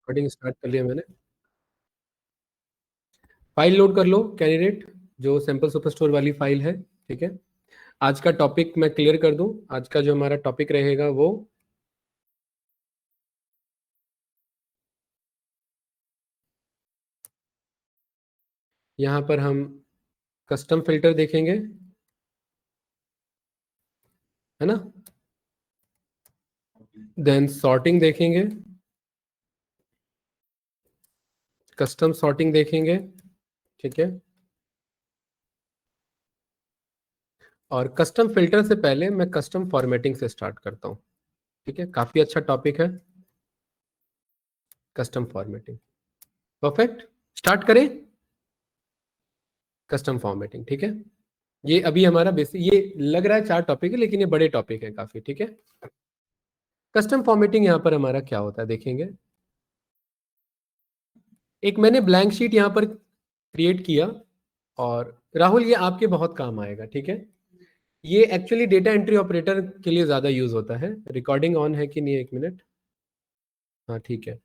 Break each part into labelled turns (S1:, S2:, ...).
S1: Recording start कर लिया मैंने। फाइल लोड कर लो कैंडिडेट, जो सैंपल सुपर स्टोर वाली फाइल है। ठीक है, आज का टॉपिक मैं क्लियर कर दूं। आज का जो हमारा टॉपिक रहेगा वो यहाँ पर हम कस्टम फिल्टर देखेंगे, है ना। देन सॉर्टिंग देखेंगे, कस्टम सॉर्टिंग देखेंगे। ठीक है, और कस्टम फिल्टर से पहले मैं कस्टम फॉर्मेटिंग से स्टार्ट करता हूँ। ठीक है, काफी अच्छा टॉपिक है कस्टम फॉर्मेटिंग। परफेक्ट, स्टार्ट करें कस्टम फॉर्मेटिंग। ठीक है, ये अभी हमारा बेसिक, ये लग रहा है 4 टॉपिक है लेकिन ये बड़े टॉपिक है काफी। ठीक है, कस्टम फॉर्मेटिंग यहाँ पर हमारा क्या होता है देखेंगे। एक मैंने ब्लैंक शीट यहाँ पर क्रिएट किया, और राहुल ये आपके बहुत काम आएगा। ठीक है, ये एक्चुअली डेटा एंट्री ऑपरेटर के लिए ज्यादा यूज होता है। रिकॉर्डिंग ऑन है कि नहीं, 1 मिनट। हाँ ठीक है,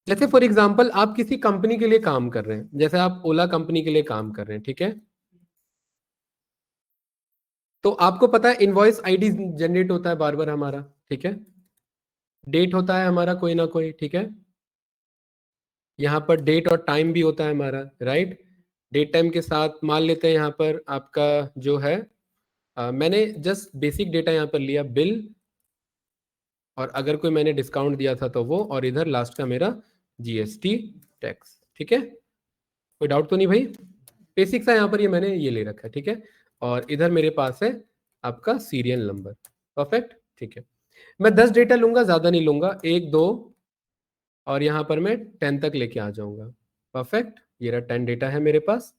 S1: जैसे फॉर एग्जांपल आप किसी कंपनी के लिए काम कर रहे हैं, जैसे आप ओला कंपनी के लिए काम कर रहे हैं। ठीक है, तो आपको पता है इनवॉइस आईडी जनरेट होता है बार बार हमारा। ठीक है, डेट होता है हमारा कोई ना कोई। ठीक है, यहाँ पर डेट और टाइम भी होता है हमारा, राइट। डेट टाइम के साथ मान लेते हैं यहाँ पर आपका जो है, मैंने जस्ट बेसिक डेटा यहाँ पर लिया, बिल, और अगर कोई मैंने डिस्काउंट दिया था तो वो, और इधर लास्ट का मेरा जीएसटी टैक्स। ठीक है, कोई डाउट तो नहीं भाई। बेसिक सा यहाँ पर ये मैंने ये ले रखा है। ठीक है, और इधर मेरे पास है आपका सीरियल नंबर। परफेक्ट, ठीक है। मैं 10 डेटा लूंगा, ज्यादा नहीं लूंगा, 1 2, और यहाँ पर मैं 10 तक लेके आ जाऊंगा। परफेक्ट, ये रहा 10 डेटा है मेरे पास।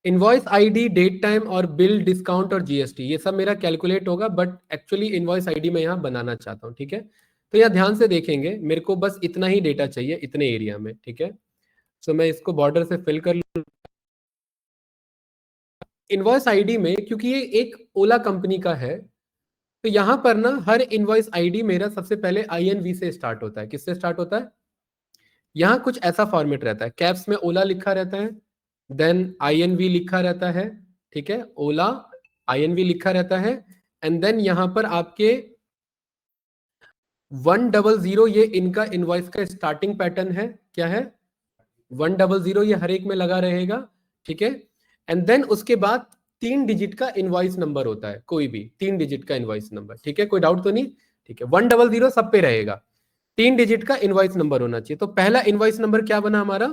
S1: इनवॉइस आईडी, डेट टाइम और बिल, डिस्काउंट और जीएसटी, ये सब मेरा कैलकुलेट होगा, बट एक्चुअली इनवॉइस आईडी मैं यहाँ बनाना चाहता हूँ। ठीक है, तो यहाँ ध्यान से देखेंगे, मेरे को बस इतना ही डेटा चाहिए इतने एरिया में। ठीक है, सो मैं इसको बॉर्डर से फिल कर लूँ। इनवॉइस आईडी में क्योंकि ये एक ओला कंपनी का है, तो यहाँ पर ना हर इनवॉइस आईडी मेरा सबसे पहले आईएनवी से स्टार्ट होता है। किससे स्टार्ट होता है? यहाँ कुछ ऐसा फॉर्मेट रहता है, कैप्स में ओला लिखा रहता है, देन आईएनवी लिखा रहता है। ठीक है, ओला आईएनवी लिखा रहता है, एंड देन यहाँ पर आपके 100, ये इनका इनवॉइस का स्टार्टिंग पैटर्न है। क्या है? 100, ये हर एक में लगा रहेगा। ठीक है, एंड देन उसके बाद 3 डिजिट का इनवॉइस नंबर होता है, कोई भी 3 डिजिट का इनवॉइस नंबर। ठीक है, कोई डाउट तो नहीं? ठीक है, 100 सब पे रहेगा, 3 डिजिट का इनवॉइस नंबर होना चाहिए। तो पहला इनवॉइस नंबर क्या बना हमारा?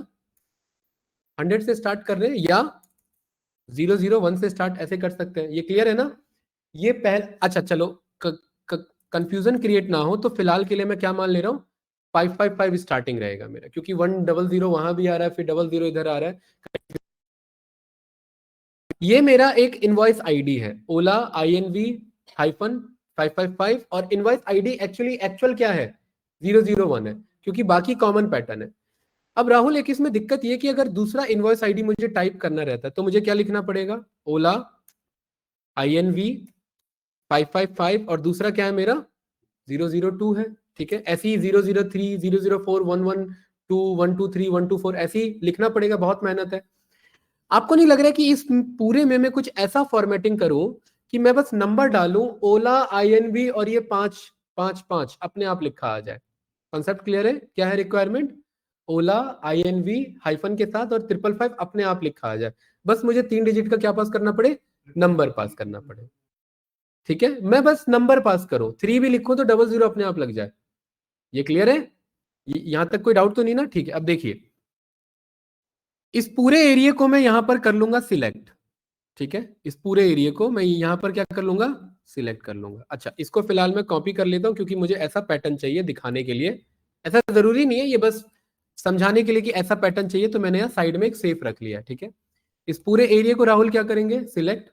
S1: 100 से स्टार्ट कर रहे हैं, या 001 से स्टार्ट ऐसे कर सकते हैं। ये क्लियर है ना? ये अच्छा चलो, कंफ्यूजन क्रिएट ना हो तो फिलहाल के लिए मैं क्या मान ले रहा हूँ, 555 स्टार्टिंग रहेगा मेरा, क्योंकि 100 वहां भी आ रहा है, फिर 00 इधर आ रहा है। ये मेरा एक इनवॉइस आईडी है, ओला INV हाइफन 555, और इनवॉइस आईडी एक्चुअली एक्चुअल क्या है? 001 है, क्योंकि बाकी कॉमन पैटर्न है। अब राहुल एक इसमें दिक्कत ये कि अगर दूसरा इनवॉइस आईडी मुझे टाइप करना रहता है तो मुझे क्या लिखना पड़ेगा? ओला INV 555, और दूसरा क्या है मेरा? 002 है। ठीक है, ऐसे ही 003, 004, 112, 123, 124 ऐसे ही लिखना पड़ेगा। बहुत मेहनत है। आपको नहीं लग रहा है कि इस पूरे में मैं कुछ ऐसा फॉर्मेटिंग करूं कि मैं बस नंबर डालूं, ओला INV, और ये 555 अपने आप लिखा आ जाए? कॉन्सेप्ट क्लियर है? क्या है रिक्वायरमेंट? ओला INV हाइफन के साथ और 555 अपने आप लिखा आ जाए। बस मुझे 3 डिजिट का क्या पास करना पड़े? नंबर पास करना पड़े। ठीक है, मैं बस नंबर पास करूं, 3 भी लिखूं तो 00 अपने आप लग जाए। ये क्लियर है? यहां तक कोई डाउट तो नहीं ना? ठीक है, अब देखिए, इस पूरे एरिया को मैं यहां पर कर लूंगा सिलेक्ट। ठीक है, इस पूरे एरिया को मैं यहां पर क्या कर लूंगा? सिलेक्ट कर लूंगा। अच्छा, इसको फिलहाल मैं कॉपी कर लेता हूं, क्योंकि मुझे ऐसा पैटर्न चाहिए दिखाने के लिए। ऐसा जरूरी नहीं है, ये बस समझाने के लिए कि ऐसा पैटर्न चाहिए, तो मैंने यहाँ साइड में एक सेफ रख लिया। ठीक है, इस पूरे एरिया को राहुल क्या करेंगे? सिलेक्ट,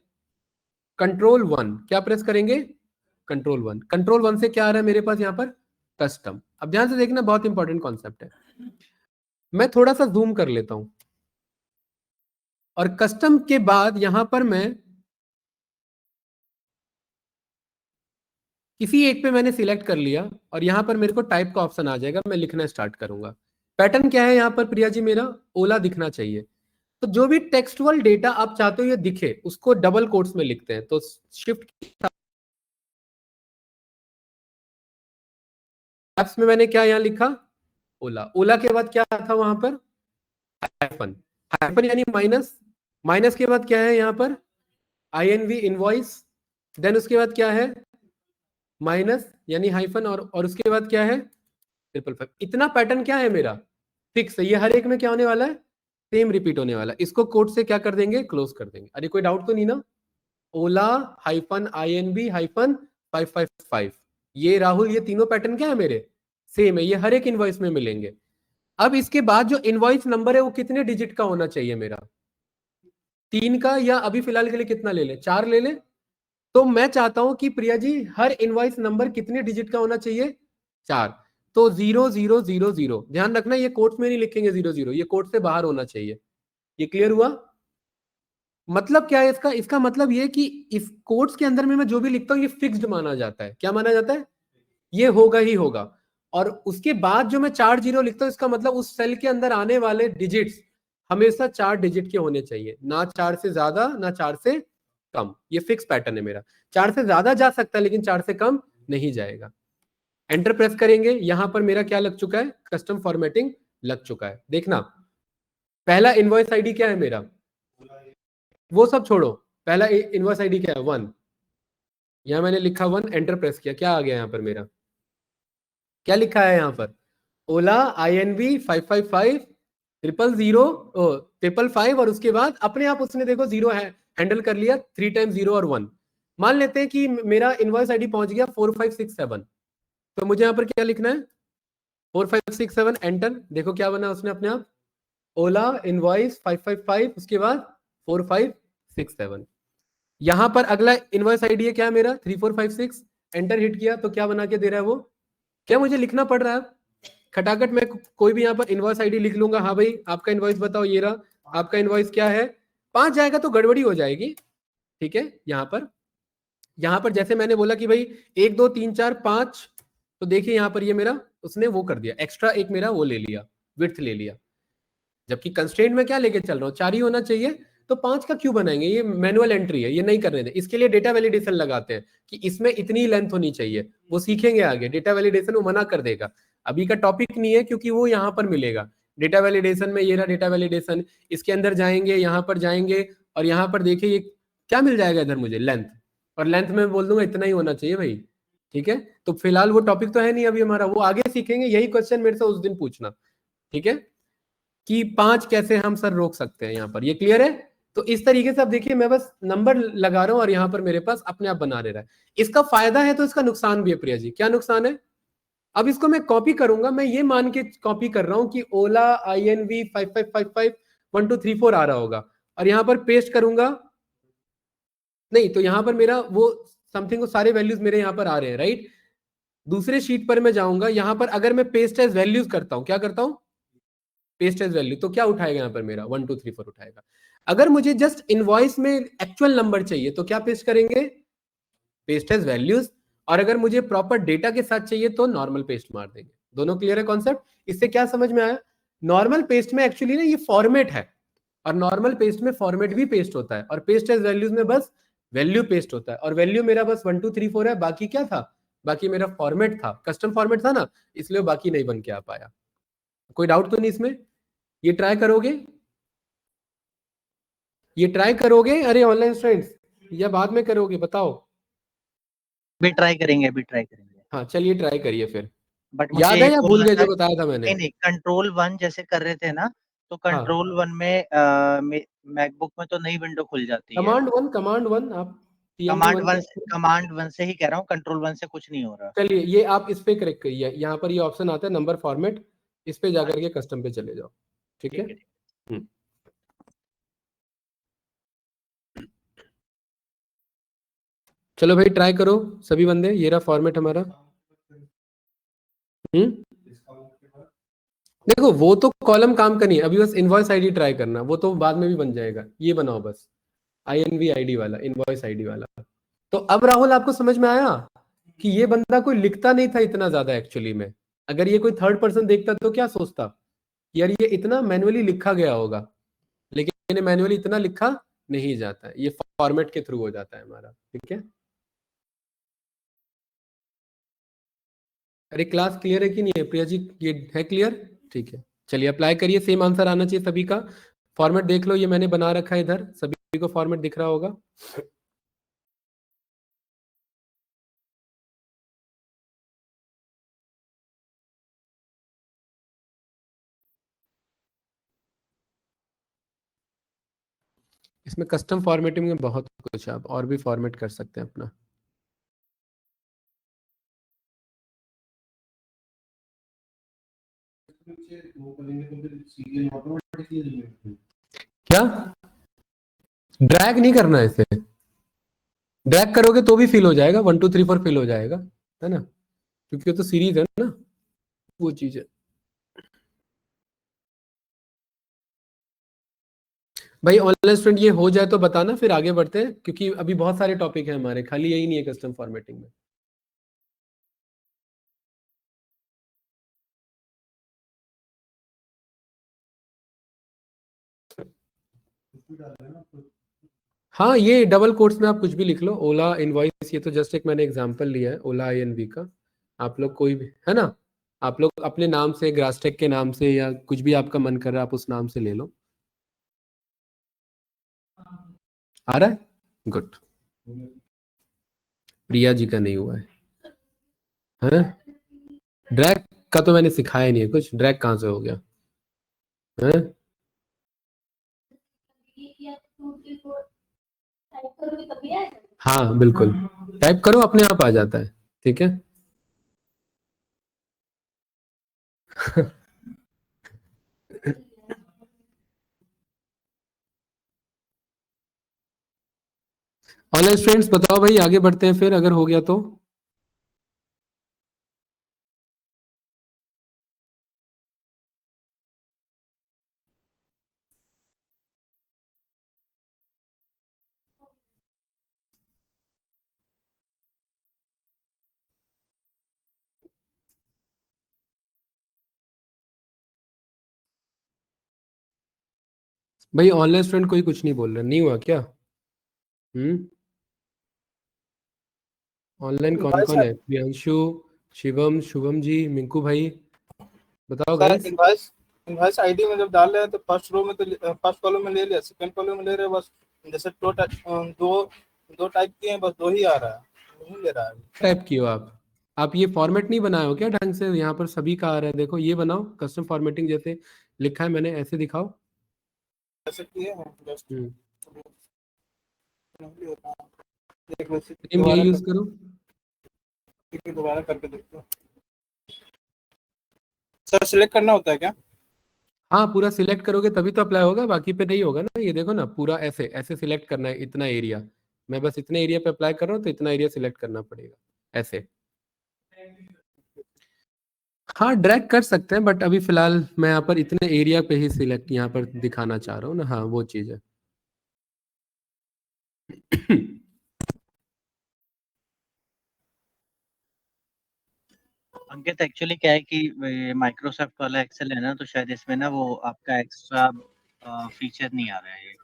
S1: Ctrl 1 क्या प्रेस करेंगे? Ctrl 1। Ctrl 1 से क्या आ रहा है मेरे पास यहाँ पर? कस्टम। अब ध्यान से देखना, बहुत इंपॉर्टेंट कॉन्सेप्ट है। मैं थोड़ा सा जूम कर लेता हूं, और कस्टम के बाद यहां पर मैं किसी एक पे मैंने सिलेक्ट कर लिया और यहाँ पर मेरे को टाइप का ऑप्शन आ जाएगा, मैं लिखना स्टार्ट करूंगा। पैटर्न क्या है यहाँ पर प्रिया जी, मेरा ओला दिखना चाहिए। तो जो भी टेक्सटुअल डेटा आप चाहते हो ये दिखे, उसको डबल कोट्स में लिखते हैं। तो शिफ्ट एप्स में मैंने क्या यहाँ लिखा, ओला। ओला के बाद क्या था वहां पर, हाइफन। हाइफन यानी माइनस। माइनस के बाद क्या है यहाँ पर, आईएनवी इनवॉइस। देन उसके बाद क्या है, माइनस यानी हाइफन, और उसके बाद क्या है, 555। इतना पैटर्न क्या है मेरा, फिक्स है। ये हर एक में क्या होने वाला है, सेम रिपीट होने वाला है। इसको कोड से क्या कर देंगे, क्लोज कर देंगे। अरे कोई डाउट तो नहीं ना। ओला हाइफन आईएनबी हाइफन 555, ये राहुल, ये तीनों पैटर्न क्या है मेरे, सेम है। ये हर एक इनवॉइस में मिलेंगे। अब इसके बाद जो इनवॉइस नंबर है वो कितने डिजिट का होना चाहिए मेरा, 3 का, या अभी फिलहाल के लिए कितना ले ले, 4 ले ले। तो मैं चाहता हूं कि प्रिया जी हर इनवॉइस नंबर कितने डिजिट का होना चाहिए, 4। तो 0000, ध्यान रखना ये कोट्स में नहीं लिखेंगे 00, ये कोट से बाहर होना चाहिए। ये क्लियर हुआ। मतलब क्या है इसका, इसका मतलब ये कि इस कोट्स के अंदर में मैं जो भी लिखता हूँ ये फिक्स्ड माना जाता है। क्या माना जाता है, ये होगा ही होगा। और उसके बाद जो मैं 4 0 लिखता हूँ, इसका मतलब उस सेल के अंदर आने वाले डिजिट्स हमेशा 4 डिजिट के होने चाहिए, ना 4 से ज्यादा ना 4 से कम। ये फिक्स पैटर्न है मेरा। 4 से ज्यादा जा सकता है लेकिन 4 से कम नहीं जाएगा। एंटर प्रेस करेंगे, यहां पर मेरा क्या लग चुका है, कस्टम फॉर्मेटिंग लग चुका है। देखना पहला इनवॉइस आईडी क्या है मेरा, वो सब छोड़ो, पहला इनवॉइस आईडी क्या है, 1। यहां मैंने लिखा 1, एंटर प्रेस किया, क्या आ गया यहां पर मेरा, क्या लिखा है यहां पर, ओला INV 555 000 और उसके बाद अपने आप उसने देखो जीरो है हैंडल कर लिया, 3 टाइम 0 और 1। मान लेते हैं कि मेरा इनवॉइस आईडी पहुंच गया 4567। तो मुझे यहाँ पर क्या लिखना है, 4567, एंटर। देखो क्या बना उसने अपने आप, ओला इनवॉइस 555, उसके बाद 4567। यहां पर अगला इनवॉइस आईडी है क्या मेरा, 3456। एंटर हिट किया तो क्या बना के दे रहा है वो, क्या मुझे लिखना पड़ रहा है, खटाखट मैं कोई भी यहाँ पर इनवॉइस आईडी लिख लूंगा। हाँ भाई आपका इनवॉइस बताओ, ये रहा आपका इनवॉइस क्या है। 5 जाएगा तो गड़बड़ी हो जाएगी, ठीक है। यहाँ पर जैसे मैंने बोला कि भाई 1 2 3 4 5, तो देखिए यहाँ पर ये मेरा उसने वो कर दिया, एक्स्ट्रा एक मेरा वो ले लिया, विड्थ ले लिया। जबकि कंस्ट्रेंट में क्या लेके चल रहा हूँ, 4 ही होना चाहिए। तो 5 का क्यों बनाएंगे, ये मैनुअल एंट्री है, ये नहीं करने दें। इसके लिए डेटा वैलिडेशन लगाते हैं कि इसमें इतनी लेंथ होनी चाहिए, वो सीखेंगे आगे। डेटा वैलिडेशन वो मना कर देगा, अभी का टॉपिक नहीं है, क्योंकि वो यहाँ पर मिलेगा डेटा वैलिडेशन में। ये रहा डेटा वैलिडेशन, इसके अंदर जाएंगे, यहाँ पर जाएंगे, और यहाँ पर देखिए ये क्या मिल जाएगा इधर मुझे, लेंथ। और लेंथ में बोल दूंगा इतना ही होना चाहिए भाई, ठीक है। तो फिलहाल वो टॉपिक तो है नहीं अभी हमारा, वो आगे सीखेंगे। यही क्वेश्चन मेरे से उस दिन पूछना, ठीक है, कि 5 कैसे हम सर रोक सकते हैं यहाँ पर। ये क्लियर है। तो इस तरीके से अब देखिए मैं बस नंबर लगा रहा हूं और यहाँ पर मेरे पास अपने आप बना रहा है। इसका फायदा है तो इसका नुकसान भी है प्रिया जी। क्या नुकसान है, अब इसको मैं कॉपी करूंगा, मैं ये मान के कॉपी कर रहा हूं कि ओला INV 5555 1 2 3 4 आ रहा होगा, और यहाँ पर पेस्ट करूंगा, नहीं तो यहाँ पर मेरा वो समथिंग, वो सारे वैल्यूज मेरे यहाँ पर आ रहे हैं, राइट। दूसरे शीट पर मैं जाऊंगा, यहाँ पर अगर मैं पेस्ट एज वैल्यूज करता हूँ, क्या करता हूँ, पेस्ट एज वैल्यू, तो क्या उठाएगा यहाँ पर मेरा 1 2 3 4 उठाएगा। अगर मुझे जस्ट इनवॉइस में एक्चुअल नंबर चाहिए तो क्या पेस्ट करेंगे, पेस्ट एज वैल्यूज। और अगर मुझे प्रॉपर डेटा के साथ चाहिए तो नॉर्मल पेस्ट मार देंगे। दोनों क्लियर है कॉन्सेप्ट, इससे क्या समझ में आया। नॉर्मल पेस्ट में एक्चुअली ना ये फॉर्मेट है, और नॉर्मल पेस्ट में फॉर्मेट भी पेस्ट होता है, और पेस्ट एज वैल्यूज में बस वैल्यू पेस्ट होता है। और वैल्यू मेरा बस 1 2 3 4 है, बाकी क्या था, बाकी मेरा फॉर्मेट था, कस्टम फॉर्मेट था ना, इसलिए बाकी नहीं बन के आ पाया। कोई डाउट तो नहीं इसमें, ये ट्राई करोगे, ये ट्राई करोगे अरे ऑनलाइन स्टूडेंट्स, या बाद में करोगे बताओ।
S2: भी ट्राई करेंगे, अभी ट्राई करेंगे।
S1: हाँ चलिए ट्राई करिए फिर।
S2: बट मुझे
S1: याद है
S2: एक
S1: या भूल
S2: बोलना
S1: गए
S2: था,
S1: जो बताया था मैंने।
S2: नहीं नहीं, कंट्रोल 1 जैसे कर रहे थे ना, तो
S1: हाँ
S2: कंट्रोल 1 में मैकबुक में तो नई विंडो खुल जाती है।
S1: कमांड 1 आप TMP
S2: कमांड
S1: 1
S2: वन
S1: करते हैं।
S2: कमांड वन से ही कह रहा हूँ, कंट्रोल 1 से कुछ नहीं हो रहा।
S1: चलिए ये आप इस पे करेक्ट करिए, यहाँ पर ये ऑप्शन आता है नंबर फॉर्मेट, इस पे जाकर के
S2: अच्छा,
S1: कस्टम पे चले जाओ, ठीक है।
S2: ठीक है, ठीक।
S1: हम्म। चलो भाई ट्राई करो सभी बंदे, ये रहा फॉर्मेट हमारा। देखो वो तो कॉलम काम का नहीं है, अभी बस इनवॉइस आईडी ट्राई करना, वो तो बाद में भी बन जाएगा। ये बनाओ बस INV ID वाला, इनवॉइस आईडी वाला। तो अब राहुल आपको समझ में आया, कि ये बंदा कोई लिखता नहीं था इतना ज्यादा एक्चुअली में। अगर ये कोई थर्ड पर्सन देखता तो क्या सोचता, यार ये इतना मैनुअली लिखा गया होगा, लेकिन ये मैनुअली इतना लिखा नहीं जाता है, ये फॉर्मेट के थ्रू हो जाता है हमारा। ठीक है, अरे क्लास क्लियर है कि नहीं है प्रिया जी, ये है क्लियर? ठीक है, चलिए अप्लाई करिए, सेम आंसर आना चाहिए सभी का। फॉर्मेट देख लो, ये मैंने बना रखा है इधर, सभी को फॉर्मेट दिख रहा होगा। इसमें कस्टम फॉर्मेटिंग में बहुत कुछ है, आप और भी फॉर्मेट कर सकते हैं अपना। क्या ड्रैग नहीं करना है इसे, ड्रैग करोगे तो भी फिल हो जाएगा, 1 2 3 4 फिल हो जाएगा, है ना, क्योंकि वो तो सीरीज है ना, वो चीज है। भाई ऑनलाइन स्टूडेंट ये हो जाए तो बताना, फिर आगे बढ़ते हैं, क्योंकि अभी बहुत सारे टॉपिक है हमारे, खाली यही नहीं है कस्टम फॉर्मेटिंग में। हाँ, ये डबल कोट्स में आप कुछ भी लिख लो, ओला इनवॉइस, ये तो जस्ट एक मैंने एग्जांपल लिया है ओला INV का। आप लोग कोई भी, है ना, आप लोग अपने नाम से, ग्रास्टेक के नाम से, या कुछ भी आपका मन कर रहा है आप उस नाम से ले लो। आ रहा है, गुड। प्रिया जी का नहीं हुआ है? ड्रैग का तो मैंने सिखाया नहीं है कुछ, ड्रैग कहाँ से हो गया है? हाँ बिल्कुल, टाइप करो अपने आप आ जाता है। ठीक है ऑनलाइन स्टूडेंट्स बताओ भाई, आगे बढ़ते हैं फिर अगर हो गया तो। भाई ऑनलाइन स्टूडेंट कोई कुछ नहीं बोल रहा, नहीं हुआ क्या? ऑनलाइन कौन
S3: इनवॉइस
S1: कौन है? प्रियांशु, शिवम, शुभम जी, मिंकू भाई, बताओ
S3: सर,
S1: गाइस।
S3: इनवॉइस आईडी में जब डाल रहे हैं तो फर्स्ट रो में तो फर्स्ट कॉलम में ले लिया, सेकंड कॉलम में ले रहे हैं बस। जैसे दो टाइप किए हैं, बस दो ही आ रहा है, नहीं ले रहा है।
S1: टाइप किए हो आप ये फॉर्मेट नहीं बनाए हो क्या ढंग से? यहाँ पर सभी का आ रहा है, देखो ये बनाओ, कस्टम फॉर्मेटिंग जैसे लिखा है मैंने, ऐसे दिखाओ।
S3: ऐसे किए हैं जस्ट,
S1: हम्म,
S3: नहीं होता है। देख लो,
S1: सेम ये यूज करो।
S3: दोबारा करके देखते हो। सर सिलेक्ट करना होता है क्या?
S1: हाँ पूरा सिलेक्ट करोगे तभी तो अप्लाई होगा, बाकी पे नहीं होगा ना। ये देखो ना, पूरा ऐसे ऐसे सिलेक्ट करना है, इतना एरिया, मैं बस इतने एरिया पे अप्लाई कर रहा हूँ तो इतना एरिया सिलेक्ट करना पड़ेगा ऐसे। हाँ ड्रैग कर सकते हैं, बट अभी फिलहाल मैं यहाँ पर इतने एरिया पे ही सिलेक्ट यहाँ पर दिखाना चाह रहा हूँ ना, हाँ वो चीज़ है।
S2: अंकित एक्चुअली क्या है कि माइक्रोसॉफ्ट वाला एक्सेल है ना, तो शायद इसमें ना वो आपका एक्स्ट्रा फीचर नहीं आ रहा है।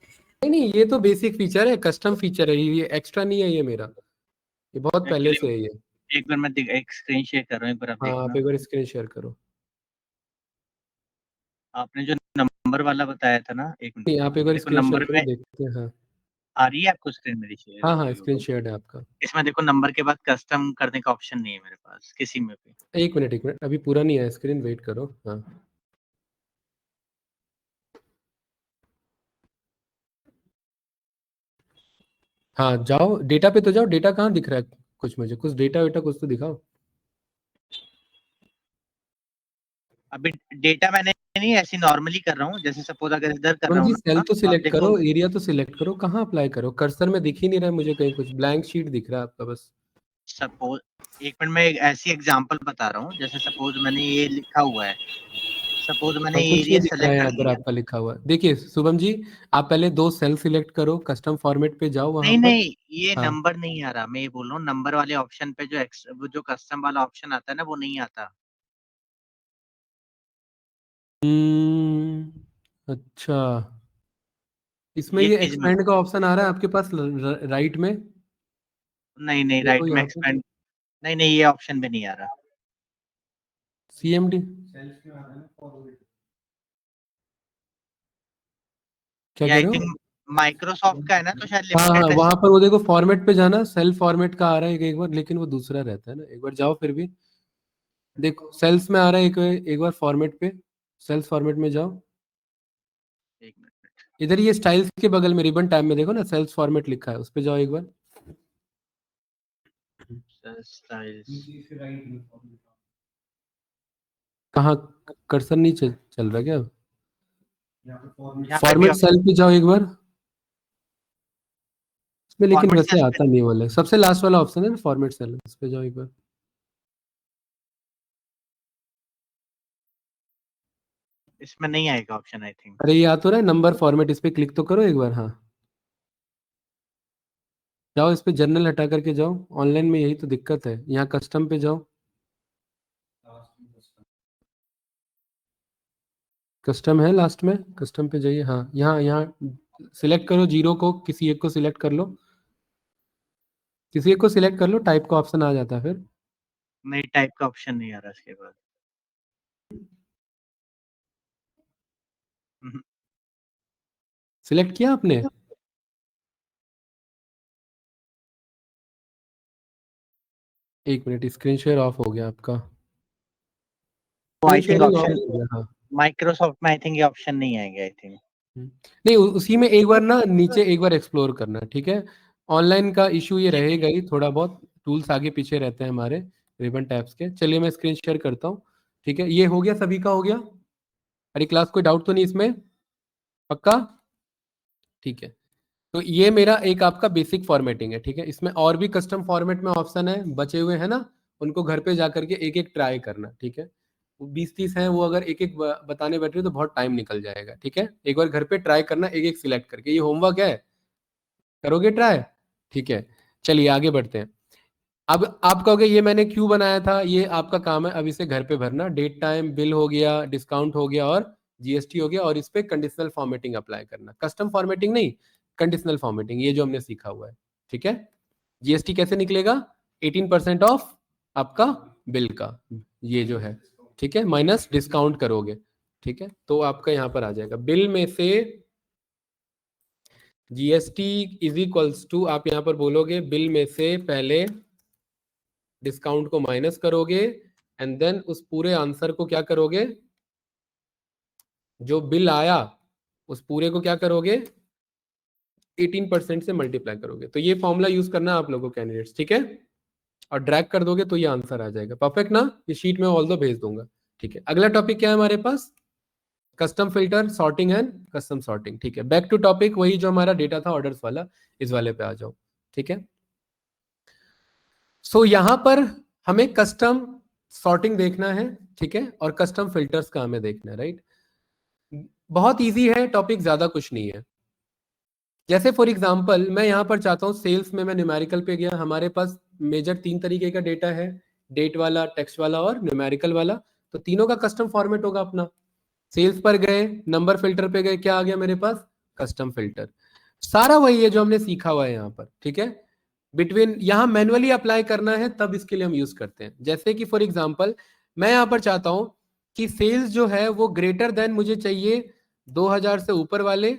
S1: नहीं नहीं, ये तो बेसिक फीचर है, कस्टम फीचर है ये, एक्स्ट्रा नहीं है ये मेरा, ये बहुत पहले
S2: एक्चुअली
S1: से है ये।
S2: एक बार मैं एक स्क्रीन शेयर कर रहा हूँ, एक बार आप
S1: हाँ आप
S2: देखना।
S1: एक बार स्क्रीन शेयर करो।
S2: आपने जो नंबर वाला बताया था ना, एक
S1: नहीं
S2: मिनट,
S1: आप एक बार
S2: देखो
S1: स्क्रीन शेयर
S2: नंबर
S1: करो,
S2: में
S1: देखते हैं। हाँ
S2: आ रही है आपको स्क्रीन मेरी शेयर
S1: हाँ हाँ,
S2: हुई
S1: स्क्रीन
S2: हुई?
S1: शेयर है आपका।
S2: इसमें देखो नंबर के बाद कस्टम करने का ऑप्शन नहीं है मेरे पास किसी में भी।
S1: एक मिनट, अभी पूरा नहीं है स्क्रीन, वेट करो। हाँ हाँ जाओ डेटा पे तो जाओ, डेटा कहाँ दिख रहा है कुछ? मुझे कुछ डेटा वेटा कुछ तो दिखाओ।
S2: अभी डेटा मैंने नहीं, ऐसी नॉर्मली कर रहा हूँ, जैसे सपोज अगर इधर कर
S1: शुभम
S2: रहा हूँ
S1: जी सेल
S2: ना,
S1: तो
S2: तो आप
S1: सिलेक्ट
S2: देखो।
S1: करो, एरिया तो सिलेक्ट करो, कहाँ अप्लाई करो? कर्सर में दिख ही नहीं रहा है मुझे कहीं, कुछ ब्लैंक शीट दिख रहा है आपका बस।
S2: सपोज एक मिनट, मैं एक ऐसी एग्जांपल बता रहा हूँ, जैसे सपोज मैंने ये लिखा हुआ है सपोज मैंने
S1: और
S2: ये
S1: कुछ नहीं
S2: एरिया
S1: दिख रहा है
S2: सेलेक्ट
S1: यहाँ
S2: कर
S1: पर
S2: लिया।
S1: आपका लिखा हुआ। देखिए शुभम जी, आप पहले 2 सेल सिलेक्ट करो, कस्टम फॉर्मेट पे जाओ वहां
S2: नहीं
S1: पर।
S2: नहीं, ये
S1: हाँ
S2: नंबर नहीं आ रहा, मैं ये बोल रहा हूँ नंबर वाले ऑप्शन पे वो जो कस्टम वाला ऑप्शन आता है ना, वो नहीं आता।
S1: अच्छा, इसमें
S2: ये
S1: ये
S2: चीज मैं,
S1: एक्सपेंड का ऑप्शन आ रहा है आपके पास राइट में,
S2: नहीं नहीं,
S1: देखो
S2: राइट में
S1: यहाँ पे
S2: एक्सपेंड, नहीं नहीं, ये ऑप्शन भी नहीं आ रहा।
S1: CMD क्या
S2: ये
S1: कह
S2: आई
S1: रहे हो?
S2: थिंक माइक्रोसॉफ्ट का है ना, तो शायद
S1: हाँ हाँ,
S2: लिमिटेड
S1: वहां
S2: एडिशन।
S1: पर वो देखो फॉर्मेट पे जाना, सेल फॉर्मेट का आ रहा है एक बार, लेकिन वो दूसरा रहता है ना, एक बार जाओ फिर भी। देखो सेल्स में आ रहा है एक बार फॉर्मेट पे, सेल्स फॉर्मेट में जाओ।
S2: एक मिनट।
S1: इधर ये स्टाइल्स के बगल में रिबन टैब में देखो ना, सेल्स फॉर्मेट लिखा है, उस पे जाओ एक बार।
S2: स्टाइल्स,
S1: कहाँ? कर्सर नहीं चल रहा क्या?
S2: यहाँ पे भी
S1: फॉर्मेट सेल पे जाओ एक बार, इसमें लेकिन
S2: फॉर्मेट
S1: वैसे
S2: सेल्स पे,
S1: आता नहीं वाला है। सबसे लास्ट वाला ऑप्शन है ना फॉर्मेट सेल, उस पे जाओ एक बार।
S2: इसमें नहीं आएगा ऑप्शन आई थिंक।
S1: अरे ये आ तो रहा है नंबर फॉर्मेट, इस पे क्लिक तो करो एक बार। हाँ जाओ, इस पे जर्नल हटा करके जाओ, ऑनलाइन में यही तो दिक्कत है। यहाँ कस्टम पे जाओ, कस्टम है लास्ट में, कस्टम पे जाइए। हाँ यहाँ यहाँ सिलेक्ट करो जीरो को, किसी एक को सिलेक्ट कर लो, किसी एक को सिलेक्ट कर लो, टाइप का ऑप्शन आ जाता है फिर।
S2: नहीं, टाइप का ऑप्शन नहीं आ रहा इसके बाद। हम्म,
S1: सिलेक्ट किया आपने? एक मिनट, स्क्रीन शेयर ऑफ हो गया आपका,
S2: तो
S1: screen
S2: I think
S1: sharing of
S2: option,
S1: हो गया। हाँ
S2: माइक्रोसॉफ्ट में आई थिंक ये ऑप्शन नहीं आएगा आई थिंक।
S1: नहीं, उसी में एक बार ना नीचे एक बार एक्सप्लोर करना, ठीक है। ऑनलाइन का इशू ये
S2: ठीक है।
S1: रहेगा ही, थोड़ा बहुत टूल्स आगे पीछे रहते हैं हमारे रिबन टैब्स के। चलिए मैं स्क्रीन शेयर करता हूँ, ठीक है। ये हो गया, सभी का हो गया? अरे क्लास कोई डाउट तो नहीं इसमें? पक्का? ठीक है। तो ये मेरा एक आपका बेसिक फॉर्मेटिंग है, ठीक है। इसमें और भी कस्टम फॉर्मेट में ऑप्शन है बचे हुए हैं ना, उनको घर पे जा करके एक एक ट्राई करना, ठीक है। वो 20-30 हैं, वो अगर एक एक बताने बैठ रहे हो तो बहुत टाइम निकल जाएगा, ठीक है। एक बार घर पे ट्राई करना, एक एक सिलेक्ट करके। ये होमवर्क है, करोगे ट्राई? ठीक है। चलिए आगे बढ़ते हैं। अब आप कहोगे ये मैंने क्यों बनाया था, ये आपका काम है अब इसे घर पे भरना। डेट टाइम, बिल हो गया, डिस्काउंट हो गया और GST हो गया, और इस पे कंडीशनल फॉर्मेटिंग अप्लाई करना। कस्टम फॉर्मेटिंग नहीं, कंडीशनल फॉर्मेटिंग, ये जो हमने सीखा हुआ है, ठीक है। GST कैसे निकलेगा? 18% ऑफ आपका बिल का, ये जो है, ठीक है, माइनस डिस्काउंट करोगे, ठीक है। तो आपका यहाँ पर आ जाएगा बिल में से GST इज इक्वल्स टू, आप यहाँ पर बोलोगे बिल में से पहले डिस्काउंट को माइनस करोगे, एंड देन उस पूरे आंसर को क्या करोगे, जो बिल आया उस पूरे को क्या करोगे, 18% से मल्टीप्लाई करोगे। तो ये फॉर्मूला यूज करना है आप लोगों कैंडिडेट्स, ठीक है। और ड्रैग कर दोगे तो ये आंसर आ जाएगा। परफेक्ट ना? ये शीट में ऑल दो भेज दूंगा, ठीक है। अगला टॉपिक क्या है हमारे पास? Custom filter, sorting and custom sorting, ठीक है। बैक टू टॉपिक, वही जो हमारा डेटा था ऑर्डर्स वाला, इस वाले पे आ जाओ, ठीक है। सो यहां पर हमें कस्टम सॉर्टिंग देखना है, ठीक है, और कस्टम फिल्टर्स का हमें देखना है, राइट। बहुत इजी है टॉपिक, ज्यादा कुछ नहीं है। जैसे फॉर एग्जांपल मैं यहां पर चाहता हूं सेल्स में, मैं न्यूमेरिकल पे गया, हमारे पास मेजर 3 तरीके का डेटा है, डेट वाला, टेक्स्ट वाला और न्यूमेरिकल वाला। तो तीनों का कस्टम फॉर्मेट होगा अपना। सेल्स पर गए, नंबर फिल्टर पे गए, क्या आ गया मेरे पास? Custom filter. सारा वही है जो हमने सीखा हुआ है यहाँ पर, ठीक है। बिटवीन यहाँ मैनुअली अप्लाई करना है, तब इसके लिए हम यूज करते हैं। जैसे कि फॉर एग्जांपल मैं यहाँ पर चाहता हूं कि सेल्स जो है वो ग्रेटर देन मुझे चाहिए 2000 से ऊपर वाले,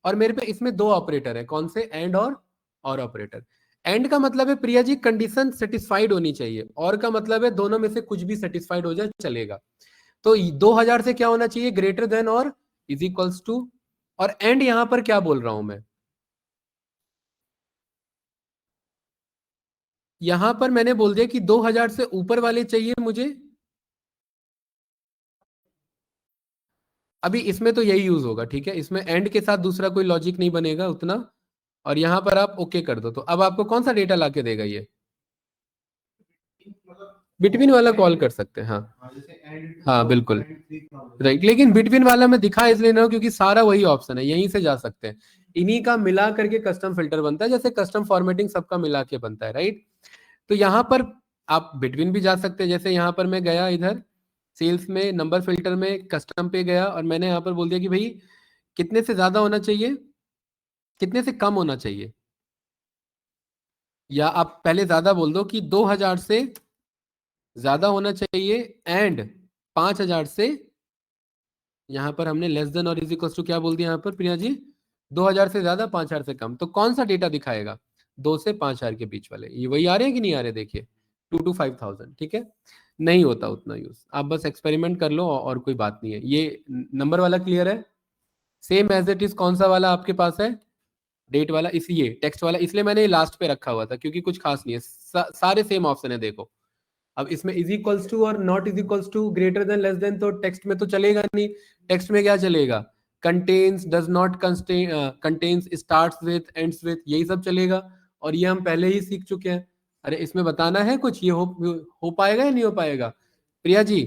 S1: और मेरे पे इसमें 2 ऑपरेटर है, कौन से? एंड और ऑपरेटर। एंड का मतलब है प्रिया जी कंडीशन सेटिस्फाइड होनी चाहिए, और का मतलब है दोनों में से कुछ भी सेटिस्फाइड हो जाए चलेगा। तो 2000 से क्या होना चाहिए? ग्रेटर देन और इज इक्वल्स टू। और एंड यहां पर क्या बोल रहा हूं मैं? यहां पर मैंने बोल दिया कि 2000 से ऊपर वाले चाहिए मुझे। अभी इसमें तो यही यूज होगा, ठीक है। इसमें एंड के साथ दूसरा कोई लॉजिक नहीं बनेगा उतना। और यहां पर आप ओके कर दो, तो अब आपको कौन सा डेटा लाके देगा ये? बिटवीन वाला कॉल कर सकते हैं, हाँ हाँ बिल्कुल राइट। लेकिन बिटवीन वाला मैं दिखा इसलिए ना क्योंकि सारा वही ऑप्शन है, यहीं से जा सकते हैं, इन्हीं का मिला करके कस्टम फिल्टर बनता है, जैसे कस्टम फॉर्मेटिंग सबका मिला के बनता है राइट। तो यहाँ पर आप बिटवीन भी जा सकते हैं, जैसे यहाँ पर मैं गया इधर सेल्स में नंबर फिल्टर में कस्टम पे गया और मैंने यहाँ पर बोल दिया कि भाई कितने से ज्यादा होना चाहिए, कितने से कम होना चाहिए, या आप पहले ज्यादा बोल दो कि 2000 से ज्यादा होना चाहिए एंड 5000 से, यहां पर हमने लेस देन और इज इक्वल टू क्या बोल दिया यहाँ पर प्रिया जी, 2000 से ज्यादा 5000 से कम, तो कौन सा डेटा दिखाएगा, 2 से 5000 के बीच वाले, ये वही आ रहे हैं कि नहीं आ रहे, देखिए 2 to 5000, ठीक है, नहीं होता उतना यूज, आप बस एक्सपेरिमेंट कर लो और कोई बात नहीं है। ये नंबर वाला क्लियर है, सेम एज इट इज कौन सा वाला आपके पास है, डेट वाला, इसलिए टेक्स्ट वाला, इसलिए मैंने लास्ट पे रखा हुआ था क्योंकि कुछ खास नहीं है, सारे सेम ऑप्शन है देखो। अब इसमें इज इक्वल्स टू और not is equals to greater than less than तो टेक्स्ट में तो चलेगा नहीं, टेक्स्ट में क्या चलेगा, contains, does not contains, starts with, ends with, यही सब चलेगा, और ये हम पहले ही सीख चुके हैं। अरे इसमें बताना है कुछ, ये हो पाएगा या नहीं हो पाएगा, प्रिया जी,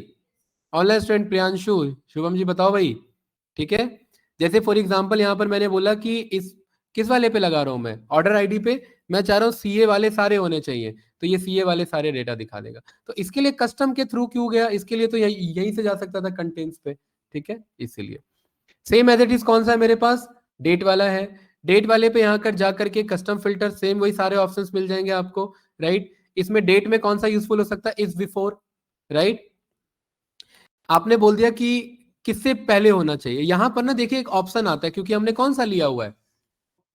S1: ऑनलाइन स्टूडेंट प्रियांशु, शुभम जी बताओ भाई, ठीक है। जैसे फॉर एग्जांपल यहाँ पर मैंने बोला कि इस किस वाले पे लगा रहा हूं मैं, ऑर्डर आईडी पे, मैं चाह रहा हूँ सीए वाले सारे होने चाहिए, तो ये सीए वाले सारे डेटा दिखा देगा। तो इसके लिए कस्टम के थ्रू क्यों गया, इसके लिए तो यहीं से जा सकता था कंटेंट्स पे, ठीक है, इसीलिए। सेम एज इट इज कौन सा है मेरे पास, डेट वाला है, डेट वाले पे यहाँ कर जा करके कस्टम फिल्टर, सेम वही सारे ऑप्शंस मिल जाएंगे आपको राइट। इसमें डेट में कौन सा यूजफुल हो सकता है, इज बिफोर राइट। आपने बोल दिया कि किससे पहले होना चाहिए, यहां पर ना देखिए एक ऑप्शन आता है, क्योंकि हमने कौन सा लिया हुआ है,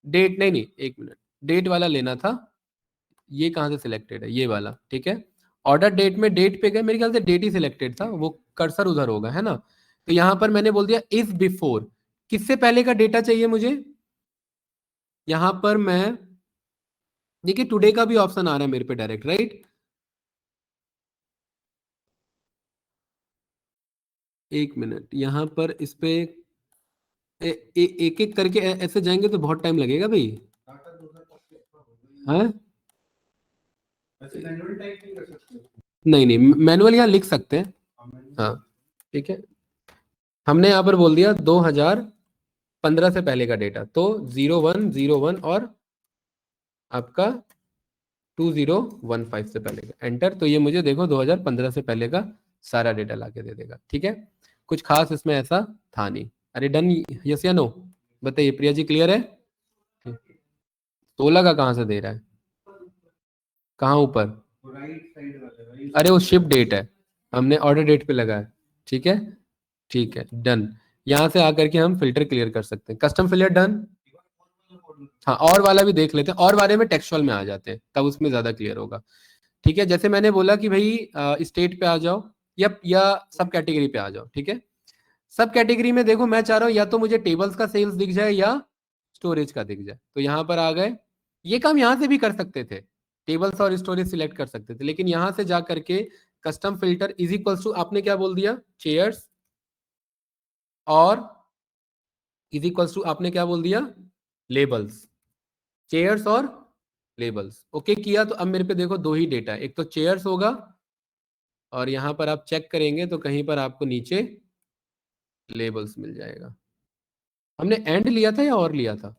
S1: डेट, नहीं नहीं एक मिनट, डेट वाला लेना था, ये कहां से सिलेक्टेड है, ये वाला, ठीक है। ऑर्डर डेट में डेट पे गए, मेरे ख्याल से डेट ही सिलेक्टेड था, वो कर्सर उधर होगा है ना। तो यहां पर मैंने बोल दिया इज बिफोर, किससे पहले का डेटा चाहिए मुझे, यहां पर मैं देखिए टुडे का भी ऑप्शन आ रहा है मेरे पे डायरेक्ट राइट। एक मिनट, यहां पर इस पे एक एक करके ऐसे जाएंगे तो बहुत टाइम लगेगा भाई, हाँ नहीं नहीं मैनुअल यहाँ लिख सकते हैं, हाँ ठीक है। हमने यहाँ पर बोल दिया 2015 से पहले का डेटा, तो 0101 और आपका 2015 से पहले का एंटर, तो ये मुझे देखो 2015 से पहले का सारा डेटा लाके दे देगा, ठीक है। कुछ खास इसमें ऐसा था नहीं। अरे डन, यस या नो, बताइए प्रिया जी क्लियर है। 16 का कहाँ से दे रहा है, कहाँ ऊपर, अरे वो शिप डेट है, हमने ऑर्डर डेट पे लगा है, ठीक है डन। यहाँ से आकर के हम फिल्टर क्लियर कर सकते हैं, कस्टम फिल्टर डन। हाँ और वाला भी देख लेते हैं, और वाले में टेक्सचुअल में आ जाते हैं, तब उसमें ज्यादा क्लियर होगा, ठीक है। जैसे मैंने बोला कि भाई स्टेट पे आ जाओ या सब कैटेगरी पे आ जाओ, ठीक है। सब कैटेगरी में देखो मैं चाह रहा हूँ या तो मुझे टेबल्स का सेल्स दिख जाए या स्टोरेज का दिख जाए, तो यहाँ पर आ गए। ये काम यहाँ से भी कर सकते थे, टेबल्स और स्टोरेज सिलेक्ट कर सकते थे, लेकिन यहाँ से जा करके custom filter is equals to, आपने क्या बोल दिया, चेयर्स, और इज इक्वल्स टू आपने क्या बोल दिया, लेबल्स, चेयर्स और लेबल्स, ओके किया। तो अब मेरे पे देखो दो ही डेटा है, एक तो चेयर्स होगा और यहाँ पर आप चेक करेंगे तो कहीं पर आपको नीचे लेबल्स मिल जाएगा। हमने एंड लिया था या और लिया था,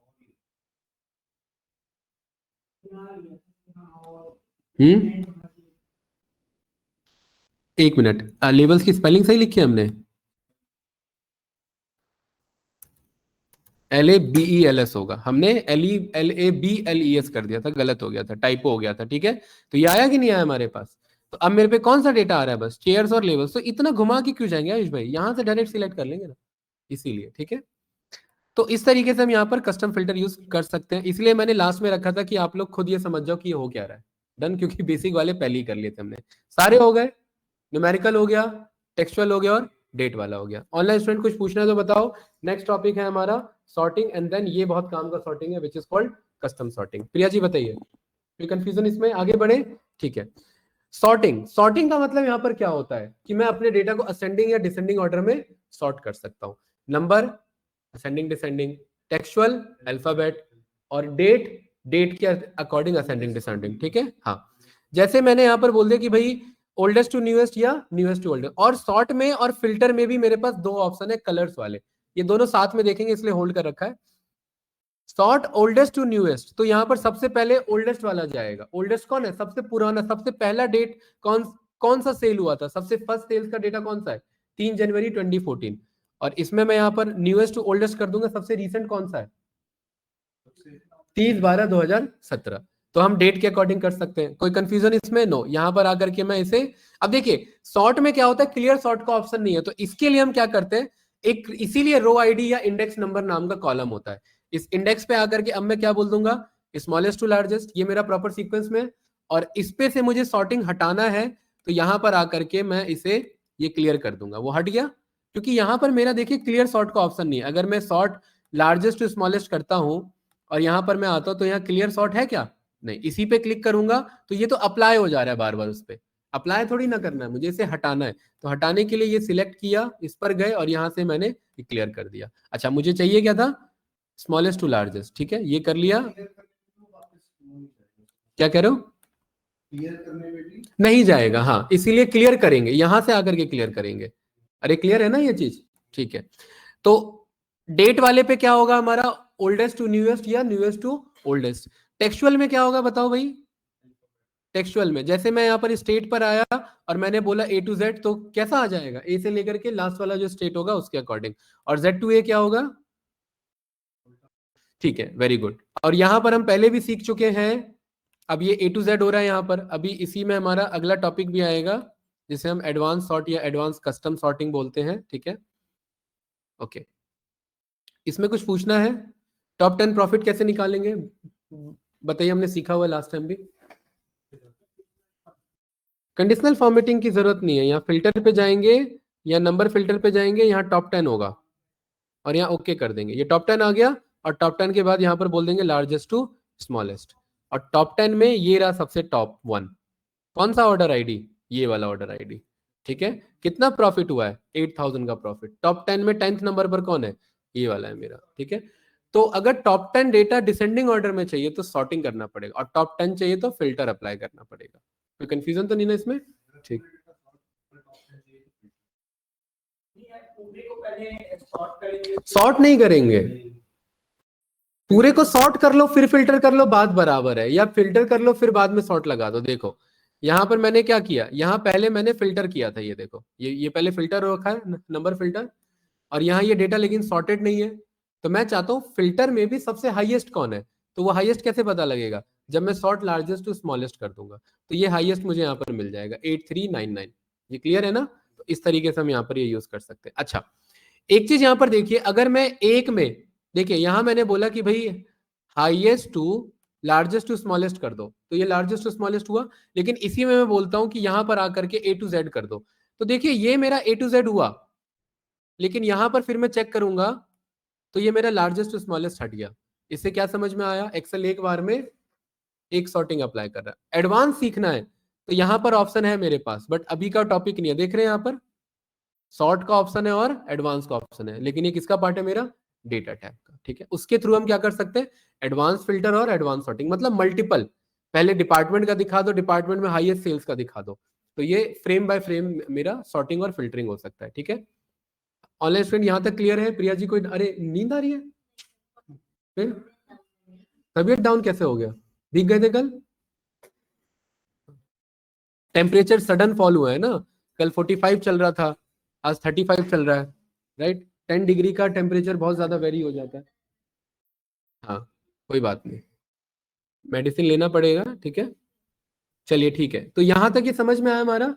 S1: एक मिनट, लेबल्स की स्पेलिंग सही लिखी है हमने, LABELS होगा, हमने LABLES कर दिया था, गलत हो गया था, टाइपो हो गया था, ठीक है। तो ये आया कि नहीं आया हमारे पास, तो अब मेरे पे कौन सा डेटा आ रहा है, बस चेयर्स और लेबल्स, तो इतना घुमा के क्यों जाएंगे आयुष भाई, यहाँ से डायरेक्ट सिलेक्ट कर लेंगे ना, इसीलिए, ठीक है। तो इस तरीके से हम यहाँ पर कस्टम फिल्टर यूज कर सकते हैं, इसलिए मैंने लास्ट में रखा था कि आप लोग खुद ये समझ जाओ कि ये हो क्या रहा है, डन, क्योंकि बेसिक वाले पहले ही कर लिए थे हमने, सारे हो गए, न्यूमेरिकल हो गया, टेक्सचुअल हो गया और डेट वाला हो गया। ऑनलाइन स्टूडेंट कुछ पूछना है तो बताओ। नेक्स्ट टॉपिक है हमारा सॉर्टिंग, एंड देन ये बहुत काम का सॉर्टिंग है which is called custom sorting. Priya ji बताइए, कोई कंफ्यूजन इसमें, आगे बढ़े, ठीक है। सॉर्टिंग का मतलब यहाँ पर क्या होता है कि मैं अपने डेटा को असेंडिंग या डिसेंडिंग ऑर्डर में सॉर्ट कर सकता हूँ, number ascending descending, textual alphabet, और डेट के अकॉर्डिंग असेंडिंग डिसेंडिंग, ठीक है। हाँ जैसे मैंने यहाँ पर बोल दिया कि भाई ओल्डेस्ट टू न्यूएस्ट या न्यूएस्ट टू ओल्डेस्ट, और सॉर्ट में और फिल्टर में भी मेरे पास दो ऑप्शन है कलर्स वाले, ये दोनों साथ में देखेंगे इसलिए होल्ड कर रखा है। सॉर्ट ओल्डेस्ट टू न्यूएस्ट, तो यहाँ पर सबसे पहले ओल्डेस्ट वाला जाएगा। ओल्डेस्ट कौन है? सबसे पुराना, सबसे पहला डेट कौन सा सेल हुआ था, सबसे फर्स्ट सेल्स का डेटा कौन सा है? 3 जनवरी 2014। और इसमें मैं यहाँ पर न्यूएस्ट टू ओल्डेस्ट कर दूंगा, सबसे रिसेंट कौन सा है? 30/12/2017। तो हम डेट के अकॉर्डिंग कर सकते हैं, कोई कंफ्यूजन इसमें? नो। यहाँ पर आकर के मैं इसे, अब देखिए सॉर्ट में क्या होता है, क्लियर सॉर्ट का ऑप्शन नहीं है, तो इसके लिए हम क्या करते हैं, एक इसीलिए रो आईडी या इंडेक्स नंबर नाम का कॉलम होता है। इस इंडेक्स पे आकर के अब मैं क्या बोल दूंगा, स्मॉलेस्ट टू लार्जेस्ट, ये मेरा प्रॉपर सीक्वेंस में, और इस पे से मुझे सॉर्टिंग हटाना है, तो यहाँ पर आकर के मैं इसे ये क्लियर कर दूंगा, वो हट गया, क्योंकि यहाँ पर मेरा देखिए क्लियर सॉर्ट का ऑप्शन नहीं है। अगर मैं सॉर्ट लार्जेस्ट टू स्मॉलेस्ट करता हूँ और यहाँ पर मैं आता हूँ, तो यहाँ क्लियर सॉर्ट है क्या? नहीं। इसी पे क्लिक करूंगा तो ये तो अप्लाई हो जा रहा है बार बार, उस पर अप्लाई थोड़ी ना करना है, मुझे इसे हटाना है। तो हटाने के लिए ये सिलेक्ट किया, इस पर गए और यहाँ से मैंने क्लियर कर दिया। अच्छा, मुझे चाहिए क्या था? स्मॉलेस्ट टू लार्जेस्ट, ठीक है, ये कर लिया। क्या कह रहे हो?
S4: क्लियर करने में भी
S1: नहीं जाएगा, हाँ, इसीलिए क्लियर करेंगे, यहां से आकर के क्लियर करेंगे। अरे क्लियर है ना ये चीज? ठीक है। तो डेट वाले पे क्या होगा हमारा, ओल्डेस्ट टू न्यूएस्ट या न्यूएस्ट टू ओल्डेस्ट। टेक्सचुअल में क्या होगा बताओ भाई? टेक्सचुअल में जैसे मैं यहाँ पर स्टेट पर आया और मैंने बोला A to Z, तो कैसा आ जाएगा? ए से लेकर के लास्ट वाला जो स्टेट होगा उसके अकॉर्डिंग। और Z to A क्या होगा? ठीक है, वेरी गुड। और यहाँ पर हम पहले भी सीख चुके हैं, अब ये A to Z हो रहा है यहाँ पर। अभी इसी में हमारा अगला टॉपिक भी आएगा जिसे हम एडवांस सॉर्ट या एडवांस कस्टम सॉर्टिंग बोलते हैं, ठीक है। ओके, इसमें कुछ पूछना है? टॉप 10 प्रॉफिट कैसे निकालेंगे बताइए, हमने सीखा हुआ लास्ट टाइम भी। कंडीशनल फॉर्मेटिंग की जरूरत नहीं है, यहाँ फिल्टर पे जाएंगे या नंबर फिल्टर पे जाएंगे, यहाँ टॉप 10 होगा और यहाँ ओके कर देंगे। ये टॉप 10 आ गया और टॉप 10 के बाद यहाँ पर बोल देंगे लार्जेस्ट टू स्मॉलेस्ट, और टॉप 10 में ये रहा सबसे टॉप 1। कौन सा ऑर्डर आईडी? ये वाला ऑर्डर आईडी, ठीक है। कितना प्रॉफिट हुआ है? 8000 का प्रॉफिट। टॉप 10 में 10th नंबर पर कौन है? ये वाला है मेरा, ठीक है। तो अगर टॉप 10 डेटा डिसेंडिंग ऑर्डर में चाहिए तो सॉर्टिंग करना पड़ेगा, और टॉप 10 चाहिए तो फिल्टर अप्लाई करना पड़ेगा। कोई कंफ्यूजन तो नहीं ना इसमें? ठीक, सॉर्ट नहीं करेंगे, पूरे को सॉर्ट कर लो फिर फिल्टर कर लो, बात बराबर है, या फिल्टर कर लो फिर बाद में सॉर्ट लगा दो। देखो यहाँ पर मैंने क्या किया, यहाँ पहले मैंने फिल्टर किया था, ये देखो ये पहले फिल्टर रखा है, नंबर फिल्टर, और यहाँ ये डेटा लेकिन सॉर्टेड नहीं है। तो मैं चाहता हूँ फिल्टर में भी सबसे हाईएस्ट कौन है, तो वो हाईएस्ट कैसे पता लगेगा? जब मैं सॉर्ट लार्जेस्ट टू स्मॉलेस्ट कर दूंगा, तो ये हाईएस्ट मुझे यहाँ पर मिल जाएगा 8399। ये क्लियर है ना? तो इस तरीके से हम यहाँ पर ये यूज कर सकते हैं। अच्छा, एक चीज यहाँ पर देखिए, अगर मैं एक में, देखिए यहाँ मैंने बोला कि भाई highest to largest to smallest कर दो, तो ये लार्जेस्ट टू स्मॉलेस्ट हुआ, लेकिन इसी में मैं बोलता हूं कि यहां पर आकर के A to Z कर दो, तो देखिए ये मेरा A to Z हुआ, लेकिन यहां पर फिर मैं चेक करूंगा तो ये मेरा लार्जेस्ट टू स्मॉलेस्ट हट गया। इससे क्या समझ में आया? एक्सेल एक बार में एक सॉर्टिंग अप्लाई कर रहा है। एडवांस सीखना है तो यहां पर ऑप्शन है मेरे पास, बट अभी का टॉपिक नहीं है। देख रहे हैं यहाँ पर सॉर्ट का ऑप्शन है और एडवांस का ऑप्शन है, लेकिन ये किसका पार्ट है? मेरा डेटा टाइप का, ठीक है। उसके थ्रू हम क्या कर सकते हैं? एडवांस फिल्टर और एडवांस सॉर्टिंग, मतलब मल्टीपल, पहले डिपार्टमेंट का दिखा दो, डिपार्टमेंट में हाईएस्ट सेल्स का दिखा दो, तो ये फ्रेम बाय फ्रेम मेरा सॉर्टिंग और फिल्टरिंग हो सकता है, ठीक है। ऑनलाइन स्टूडेंट यहाँ तक क्लियर है? प्रिया जी कोई, अरे नींद आ रही है? फिर तबीयत डाउन कैसे हो गया? भीग गए थे कल? टेम्परेचर सडन फॉल हुआ है ना, कल 45 चल रहा था, आज 35 चल रहा है, राइट। 10 डिग्री का टेम्परेचर बहुत ज्यादा वेरी हो जाता है। हाँ, कोई बात नहीं, मेडिसिन लेना पड़ेगा, ठीक है। चलिए ठीक है, तो यहां तक ये समझ में आया हमारा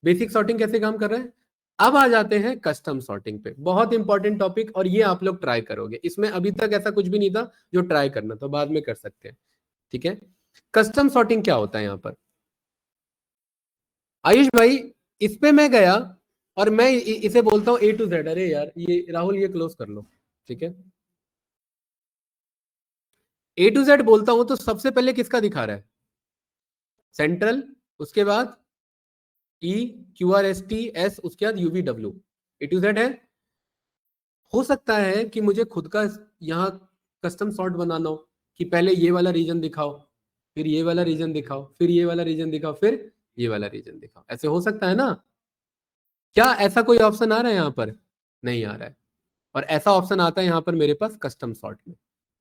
S1: बेसिक सॉर्टिंग कैसे काम कर रहा है। अब आ जाते हैं कस्टम सॉर्टिंग पे, बहुत इंपॉर्टेंट टॉपिक, और ये आप लोग ट्राई करोगे। इसमें अभी तक ऐसा कुछ भी नहीं था जो ट्राई करना, तो बाद में कर सकते हैं, ठीक है। कस्टम सॉर्टिंग क्या होता है यहाँ पर? आयुष भाई, इस पे मैं गया और मैं इसे बोलता हूँ A to Z। अरे यार ये राहुल ये क्लोज कर लो, ठीक है। A to Z बोलता हूं तो सबसे पहले किसका दिखा रहा है? सेंट्रल, उसके बाद E, QRST, S, उसके बाद UVW, A to Z है। हो सकता है कि मुझे खुद का यहाँ कस्टम सॉर्ट बनाना हो कि पहले ये वाला रीजन दिखाओ, फिर ये वाला रीजन दिखाओ, फिर ये वाला रीजन दिखाओ, फिर ये वाला रीजन दिखाओ। ऐसे हो सकता है ना? क्या ऐसा कोई ऑप्शन आ रहा है यहाँ पर? नहीं आ रहा है। और ऐसा ऑप्शन आता है यहाँ पर मेरे पास कस्टम सॉर्ट में।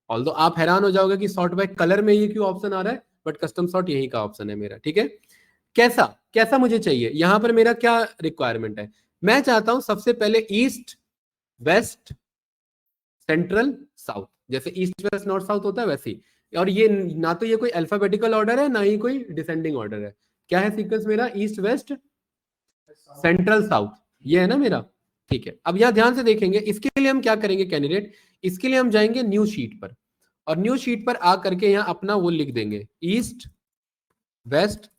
S1: ऑल्दो आप हैरान हो जाओगे कि सॉर्ट बाय कलर में ये क्यों ऑप्शन आ रहा है, बट कस्टम सॉर्ट यही का ऑप्शन है मेरा। ठीक है, कैसा कैसा मुझे चाहिए? यहां पर मेरा क्या रिक्वायरमेंट है? मैं चाहता हूं सबसे पहले ईस्ट वेस्ट सेंट्रल साउथ, जैसे ईस्ट वेस्ट नॉर्थ साउथ होता है वैसे ही। और ये ना तो ये कोई अल्फाबेटिकल ऑर्डर है, ना ही कोई डिसेंडिंग ऑर्डर है। क्या है सीक्वेंस मेरा? ईस्ट वेस्ट सेंट्रल साउथ, ये है ना मेरा। ठीक है, अब यहां ध्यान से देखेंगे, इसके लिए हम क्या करेंगे कैंडिडेट, इसके लिए हम जाएंगे न्यू शीट पर, और न्यू शीट पर आ करके यहां अपना वो लिख देंगे, ईस्ट वेस्ट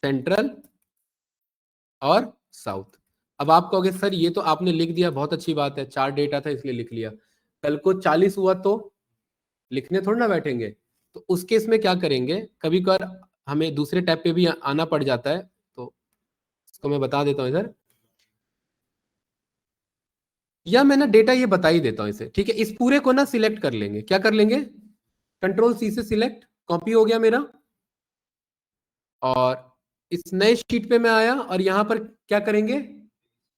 S1: सेंट्रल और साउथ। अब आप कहोगे सर ये तो आपने लिख दिया, बहुत अच्छी बात है, 4 डेटा था इसलिए लिख लिया, कल को 40 हुआ तो लिखने थोड़ा ना बैठेंगे। तो उस केस में क्या करेंगे, कभी कभार हमें दूसरे टैब पे भी आना पड़ जाता है, तो इसको मैं बता देता हूं इधर, या मैं ना डेटा ये बता ही देता हूं इसे। ठीक है, इस पूरे को ना सिलेक्ट कर लेंगे, क्या कर लेंगे, कंट्रोल सी से सिलेक्ट, कॉपी हो गया मेरा, और इस नए शीट पे मैं आया और यहां पर क्या करेंगे,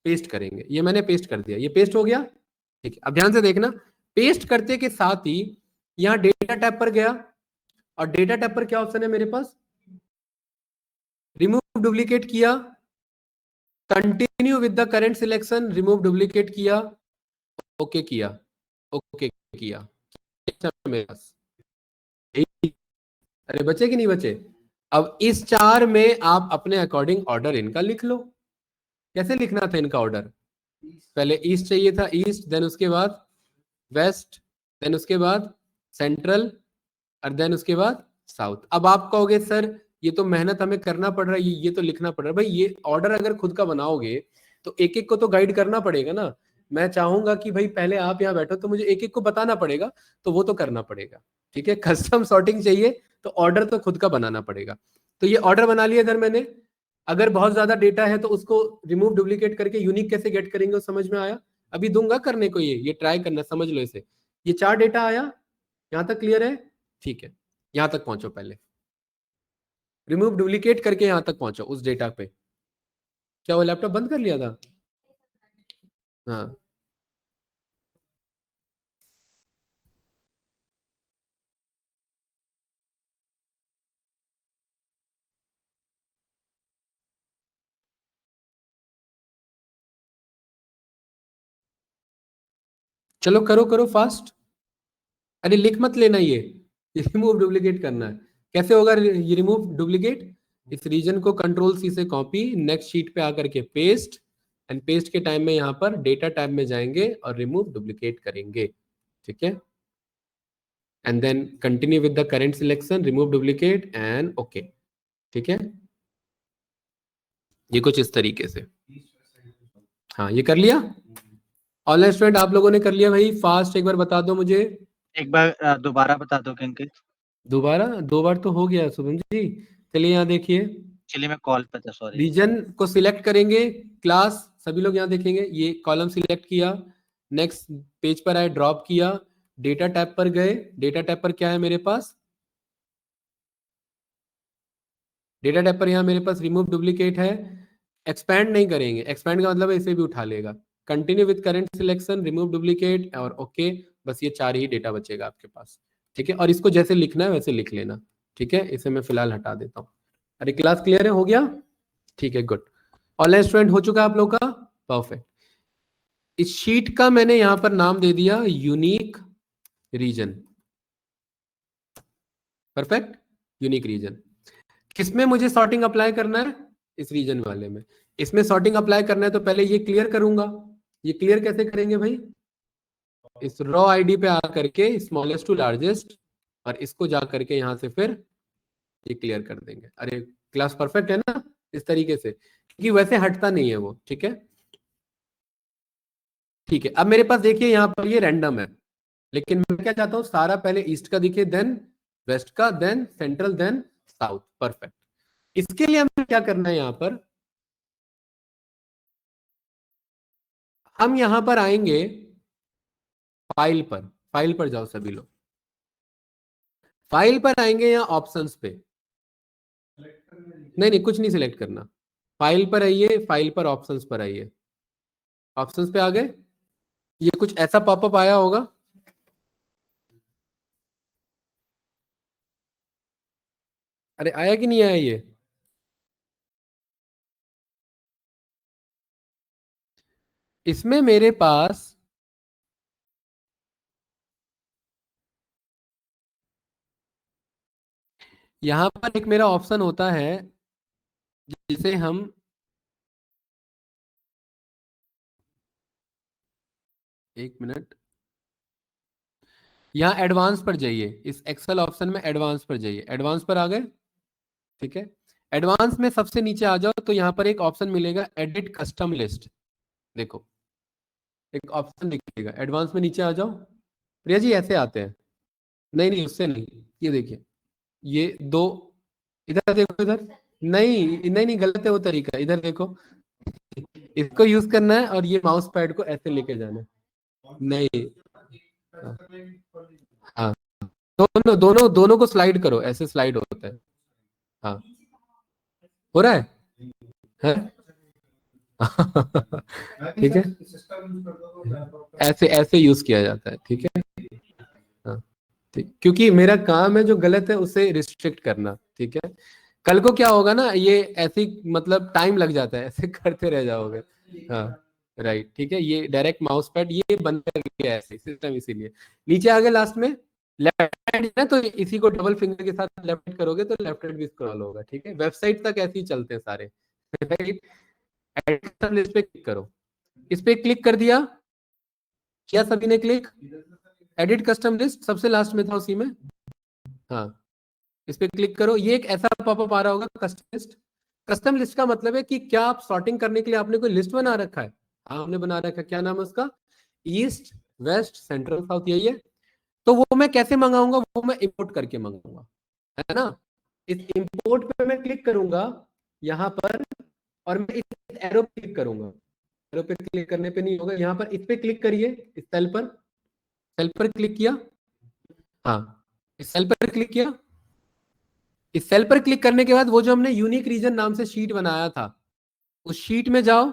S1: पेस्ट करेंगे। ये मैंने पेस्ट कर दिया, ये पेस्ट हो गया। ठीक है, अब ध्यान से देखना, पेस्ट करते के साथ ही यहां डेटा टैब पर गया, और डेटा टैब पर क्या ऑप्शन है मेरे पास, रिमूव डुप्लीकेट किया, continue with the current selection, remove duplicate किया, ओके किया, ओके किया, मेरे पास। अरे बचे कि नहीं बचे? अब इस 4 में आप अपने अकॉर्डिंग ऑर्डर इनका लिख लो। कैसे लिखना था इनका ऑर्डर, पहले ईस्ट चाहिए था, ईस्ट, देन उसके बाद वेस्ट, देन उसके बाद सेंट्रल, और देन उसके बाद साउथ। अब आप कहोगे सर ये तो मेहनत हमें करना पड़ रहा है, ये तो लिखना पड़ रहा है। भाई ये ऑर्डर अगर खुद का बनाओगे तो एक एक को तो गाइड करना पड़ेगा ना। मैं चाहूंगा कि भाई पहले आप यहाँ बैठो तो मुझे एक एक को बताना पड़ेगा, तो वो तो करना पड़ेगा। ठीक है, कस्टम सॉर्टिंग चाहिए तो ऑर्डर तो खुद का बनाना पड़ेगा। तो ये ऑर्डर बना लिया इधर मैंने। अगर बहुत ज्यादा डेटा है तो उसको रिमूव डुप्लीकेट करके यूनिक कैसे गेट करेंगे, वो समझ में आया? अभी दूंगा करने को, ये ट्राई करना, समझ लो इसे। ये 4 डेटा आया, यहां तक क्लियर है? ठीक है, यहां तक पहुंचो, पहले रिमूव डुप्लीकेट करके यहां तक पहुंचो उस डेटा पे। क्या वो लैपटॉप बंद कर लिया था? हाँ, चलो करो करो फास्ट। अरे लिख मत लेना, ये रिमूव डुप्लीकेट करना है। कैसे होगा ये रिमूव डुप्लीकेट? इस रीजन को कंट्रोल सी से कॉपी, नेक्स्ट शीट पे आकर के पेस्ट, एंड पेस्ट के टाइम में यहाँ पर डेटा टैब में जाएंगे और रिमूव डुप्लीकेट करेंगे। ठीक है, and then continue with the current selection, remove duplicate and okay. ठीक है, ये कुछ इस तरीके से। हाँ, ये कर लिया ऑनलाइन स्टूडेंट, आप लोगों ने कर लिया भाई? फास्ट एक बार बता दो मुझे।
S2: एक बार दोबारा बता दो किंकित।
S1: दोबारा? 2 बार तो हो गया शुभम जी। चलिए यहाँ देखिए,
S2: चलिए मैं कॉल पे था, सॉरी।
S1: रीजन को सिलेक्ट करेंगे, क्लास, सभी लोग यहाँ देखेंगे, ये कॉलम सिलेक्ट किया, नेक्स्ट पेज पर आए, ड्रॉप किया, डेटा टैब पर गए। डेटा टैब पर क्या है मेरे पास, डेटा टैब पर यहाँ मेरे पास रिमूव डुप्लीकेट है। एक्सपैंड नहीं करेंगे, एक्सपैंड का मतलब है इसे भी उठा लेगा। Continue with current selection, remove duplicate और ओके। बस ये 4 ही डेटा बचेगा आपके पास। ठीक है, और इसको जैसे लिखना है वैसे लिख लेना। ठीक है, इसे मैं फिलहाल हटा देता हूँ। अरे क्लास क्लियर है, हो गया? ठीक है, गुड। ऑनलाइन स्टूडेंट हो चुका आप लोग का? परफेक्ट। इस शीट का मैंने यहां पर नाम दे दिया unique region. Perfect, unique region. किसमें मुझे सॉर्टिंग अप्लाई करना है? इस रीजन वाले में। इसमें सॉर्टिंग अप्लाई करना है तो पहले ये क्लियर करूंगा। ये क्लियर कैसे करेंगे भाई? इस रॉ आईडी पे आकर के स्मॉलेस्ट टू लार्जेस्ट, और इसको जा करके यहां से फिर ये क्लियर कर देंगे। अरे क्लास परफेक्ट है ना? इस तरीके से, क्योंकि वैसे हटता नहीं है वो। ठीक है, ठीक है। अब मेरे पास देखिए यहाँ पर ये रैंडम है, लेकिन मैं क्या चाहता हूँ, सारा पहले ईस्ट का दिखे, देन वेस्ट का, then central, then south. Perfect. इसके लिए हमें क्या करना है, यहाँ पर हम यहां पर आएंगे फाइल पर। फाइल पर जाओ सभी लोग, फाइल पर आएंगे या ऑप्शंस पे? नहीं नहीं, कुछ नहीं सिलेक्ट करना। फाइल पर आइए, फाइल पर ऑप्शंस पर आइए। ऑप्शंस पे आ गए, ये कुछ ऐसा पॉपअप आया होगा। अरे आया कि नहीं आया ये? इसमें मेरे पास यहां पर एक मेरा ऑप्शन होता है जिसे हम, एक मिनट, यहाँ एडवांस पर जाइए, इस एक्सेल ऑप्शन में एडवांस पर जाइए। एडवांस पर आ गए, ठीक है। एडवांस में सबसे नीचे आ जाओ तो यहाँ पर एक ऑप्शन मिलेगा एडिट कस्टम लिस्ट। देखो एक ऑप्शन दिखेगा, एडवांस में नीचे आ जाओ। प्रिया जी ऐसे आते हैं, नहीं नहीं उससे नहीं, ये देखिए, ये दो, इधर देखो इधर, नहीं नहीं नहीं गलत है वो तरीका, इधर देखो, इसको यूज करना है और ये माउस पैड को ऐसे लेके जाना है। नहीं, हाँ, दोनों दोनों दोनों को स्लाइड करो, ऐसे स्लाइड होता है। हाँ हो रहा है? ठीक है, ऐसे ऐसे यूज किया जाता है, ठीक है। हाँ ठीक, क्योंकि मेरा काम है जो गलत है उसे रिस्ट्रिक्ट करना, ठीक है। कल को क्या होगा ना, ये ऐसे मतलब टाइम लग जाता है, ऐसे करते रह जाओगे। हाँ राइट, ठीक है, ये डायरेक्ट माउस पैड ये बंद कर गया है ऐसे सिस्टम, इसीलिए नीचे आ गए लास्ट में। लेफ्ट हैंड है तो इसी को डबल फिंगर के साथ लेफ्ट करोगे तो लेफ्ट हैंड भी स्क्रॉल होगा, ठीक है। वेबसाइट तक ऐसे ही चलते हैं सारे, राइट। एडिट लिस्ट पे क्लिक करो, इस पे क्लिक कर दिया, किया सभी ने क्लिक? एडिट कस्टम लिस्ट सबसे लास्ट में था उसी में, हाँ। इस पे क्लिक करो, ये एक ऐसा पॉपअप आ रहा होगा कस्टम लिस्ट। कस्टम लिस्ट का मतलब है कि क्या आप सॉर्टिंग करने के लिए आपने कोई लिस्ट बना रखा है? हाँ हमने बना रखा है, क्या नाम है उसका? ईस्ट वेस्ट सेंट्रल साउथ, यही है। तो वो मैं कैसे मंगाऊंगा? वो मैं इंपोर्ट करके मंगाऊंगा, है ना। इस इंपोर्ट पे मैं क्लिक करूंगा यहाँ पर, और मैं इस एरो पे क्लिक करूंगा। एरो पे क्लिक करने पे नहीं होगा, यहाँ पर इस पे क्लिक करिए, इस सेल पर, सेल पर क्लिक किया, हाँ इस सेल पर क्लिक किया। इस सेल पर क्लिक करने के बाद वो जो हमने यूनिक रीजन नाम से शीट बनाया था, उस शीट में जाओ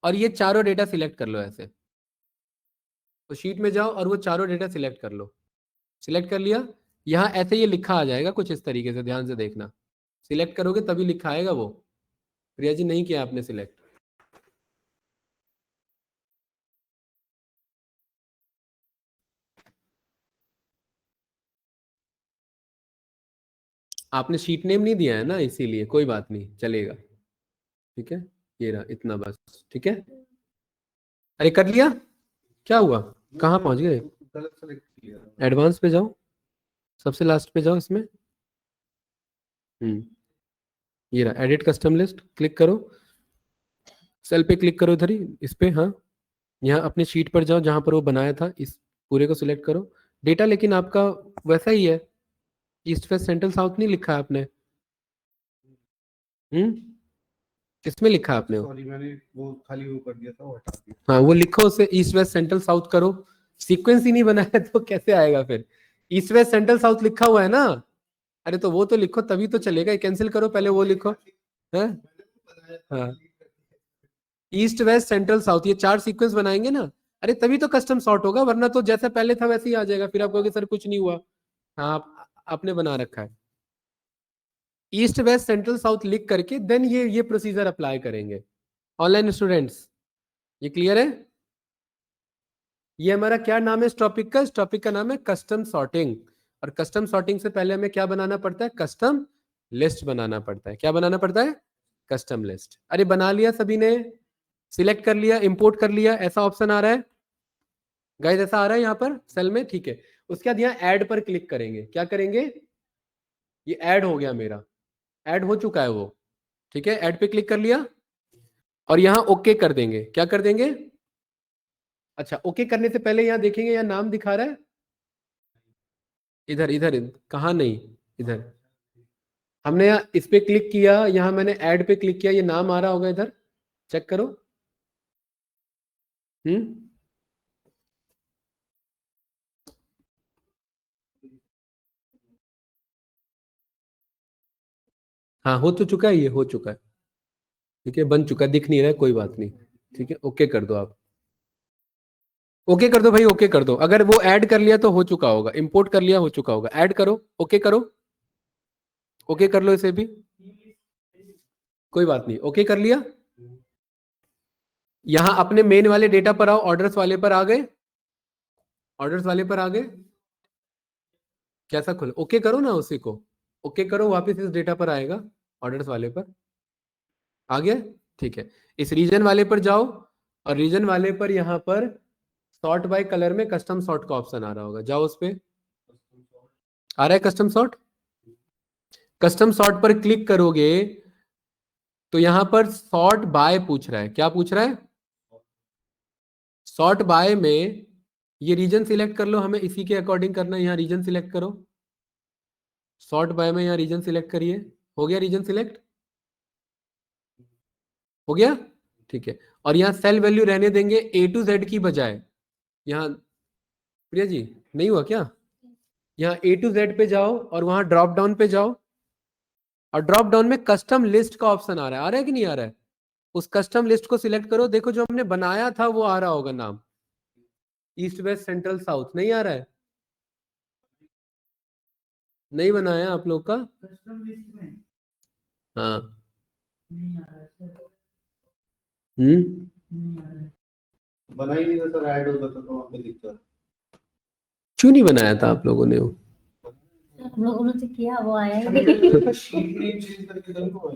S1: और ये चारों डेटा सिलेक्ट कर लो ऐसे। तो शीट में जाओ और वो चारों डेटा सिलेक्ट कर लो। सिलेक्ट कर लिया, यहाँ ऐसे ये लिखा आ जाएगा कुछ इस तरीके से, ध्यान से देखना। सिलेक्ट करोगे तभी लिखा आएगा वो। प्रिया जी नहीं किया आपने सिलेक्ट? आपने शीट नेम नहीं दिया है ना, इसीलिए कोई बात नहीं, चलेगा, ठीक है। ये रहा इतना बस, ठीक है। अरे कर लिया, क्या हुआ, कहाँ पहुंच गए? एडवांस पे जाओ, सबसे लास्ट पे जाओ इसमें, ये रहा एडिट कस्टम लिस्ट, क्लिक करो, सेल पे क्लिक करो इधर ही इस पे, हाँ। यहाँ अपने शीट पर जाओ जहां पर वो बनाया था, इस पूरे को सिलेक्ट करो। डेटा लेकिन आपका वैसा ही है, ईस्ट वेस्ट सेंट्रल साउथ नहीं लिखा है आपने। किसमें लिखा है आपने वो?
S4: सॉरी मैंने वो खाली वो कर दिया था, वो हटा दिया।
S1: हाँ वो लिखो, उसे ईस्ट वेस्ट सेंट्रल साउथ करो। सीक्वेंस ही नहीं बनाया तो कैसे आएगा फिर? ईस्ट वेस्ट सेंट्रल साउथ लिखा हुआ है ना, अरे तो वो तो लिखो तभी तो चलेगा। कैंसिल करो, पहले वो लिखो, है। हाँ ईस्ट वेस्ट सेंट्रल साउथ, ये चार सीक्वेंस बनाएंगे ना, अरे तभी तो कस्टम सॉर्ट होगा, वरना तो जैसा पहले था वैसे ही आ जाएगा, फिर आप कहोगे सर कुछ नहीं हुआ। हाँ आपने बना रखा है। ईस्ट वेस्ट सेंट्रल साउथ लिख करके देन ये प्रोसीजर अप्लाई करेंगे। ऑनलाइन स्टूडेंट्स ये क्लियर है? ये हमारा क्या नाम है इस टॉपिक का? इस टॉपिक का नाम है कस्टम सॉर्टिंग। और कस्टम सॉर्टिंग से पहले हमें क्या बनाना पड़ता है? कस्टम लिस्ट बनाना पड़ता है। क्या बनाना पड़ता है? Custom list. अरे बना लिया सभी ने, सिलेक्ट कर लिया, इंपोर्ट कर लिया, ऐसा ऑप्शन आ रहा है गाइस, ऐसा आ रहा है यहाँ पर सेल में, ठीक है। उसके बाद यहाँ ऐड पर क्लिक करेंगे, क्या करेंगे? ये ऐड हो गया मेरा, ऐड हो चुका है वो, ठीक है। ऐड पे क्लिक कर लिया और यहाँ ओके कर देंगे। क्या कर देंगे? अच्छा ओके करने से पहले यहाँ देखेंगे, यहाँ नाम दिखा रहा है, इधर इधर कहाँ नहीं, इधर हमने यहाँ इस पे क्लिक किया, यहाँ मैंने ऐड पे क्लिक किया, ये नाम आ रहा होगा इधर, चेक करो। हम्म हाँ हो तो चुका है, ये हो चुका है, ठीक है, बन चुका है, दिख नहीं रहा है, कोई बात नहीं, ठीक है, ओके कर दो आप, ओके कर दो भाई, ओके कर दो, अगर वो ऐड कर लिया तो हो चुका होगा, इंपोर्ट कर लिया हो चुका होगा, ऐड करो, ओके करो, ओके कर लो इसे भी, कोई बात नहीं, ओके कर लिया। यहां अपने मेन वाले डेटा पर आओ, ऑर्डर्स वाले पर आ गए, ऑर्डर्स वाले पर आ गए, कैसा खुल, ओके करो ना उसी को, ओके करो, वापस इस डेटा पर आएगा, ऑर्डर्स वाले पर आ गया, ठीक है, इस रीजन वाले पर जाओ, और रीजन वाले पर यहां पर सॉर्ट बाय कलर में कस्टम सॉर्ट का ऑप्शन आ रहा होगा, जाओ उस पे, आ रहा है कस्टम सॉर्ट, कस्टम सॉर्ट पर क्लिक करोगे तो यहां पर सॉर्ट बाय पूछ रहा है, क्या पूछ रहा है, सॉर्ट बाय में ये रीजन सिलेक्ट कर लो, हमें इसी के अकॉर्डिंग करना है, यहाँ रीजन सिलेक्ट करो, सॉर्ट बाय में यहाँ रीजन सिलेक्ट करिए, हो गया रीजन सिलेक्ट, हो गया, ठीक है, और यहाँ सेल वैल्यू रहने देंगे A to Z की बजाय, यहाँ प्रिया जी नहीं हुआ क्या, यहाँ A to Z पे जाओ और वहां ड्रॉप डाउन पे जाओ, और ड्रॉप डाउन में कस्टम लिस्ट का ऑप्शन आ रहा है कि नहीं आ रहा है, उस कस्टम लिस्ट को सिलेक्ट करो, देखो जो हमने बनाया था वो आ रहा होगा नाम, ईस्ट वेस्ट सेंट्रल साउथ, नहीं आ रहा है, नहीं बनाया आप लोग का, हाँ
S4: बना ही नहीं था सर, ऐड होता था तो वहाँ पे दिखता था।
S1: क्यों नहीं बनाया था आप लोगों ने वो,
S5: हम लोगों ने तो किया, वो आया ही नहीं।
S4: शीट नेम चेंज करके दम को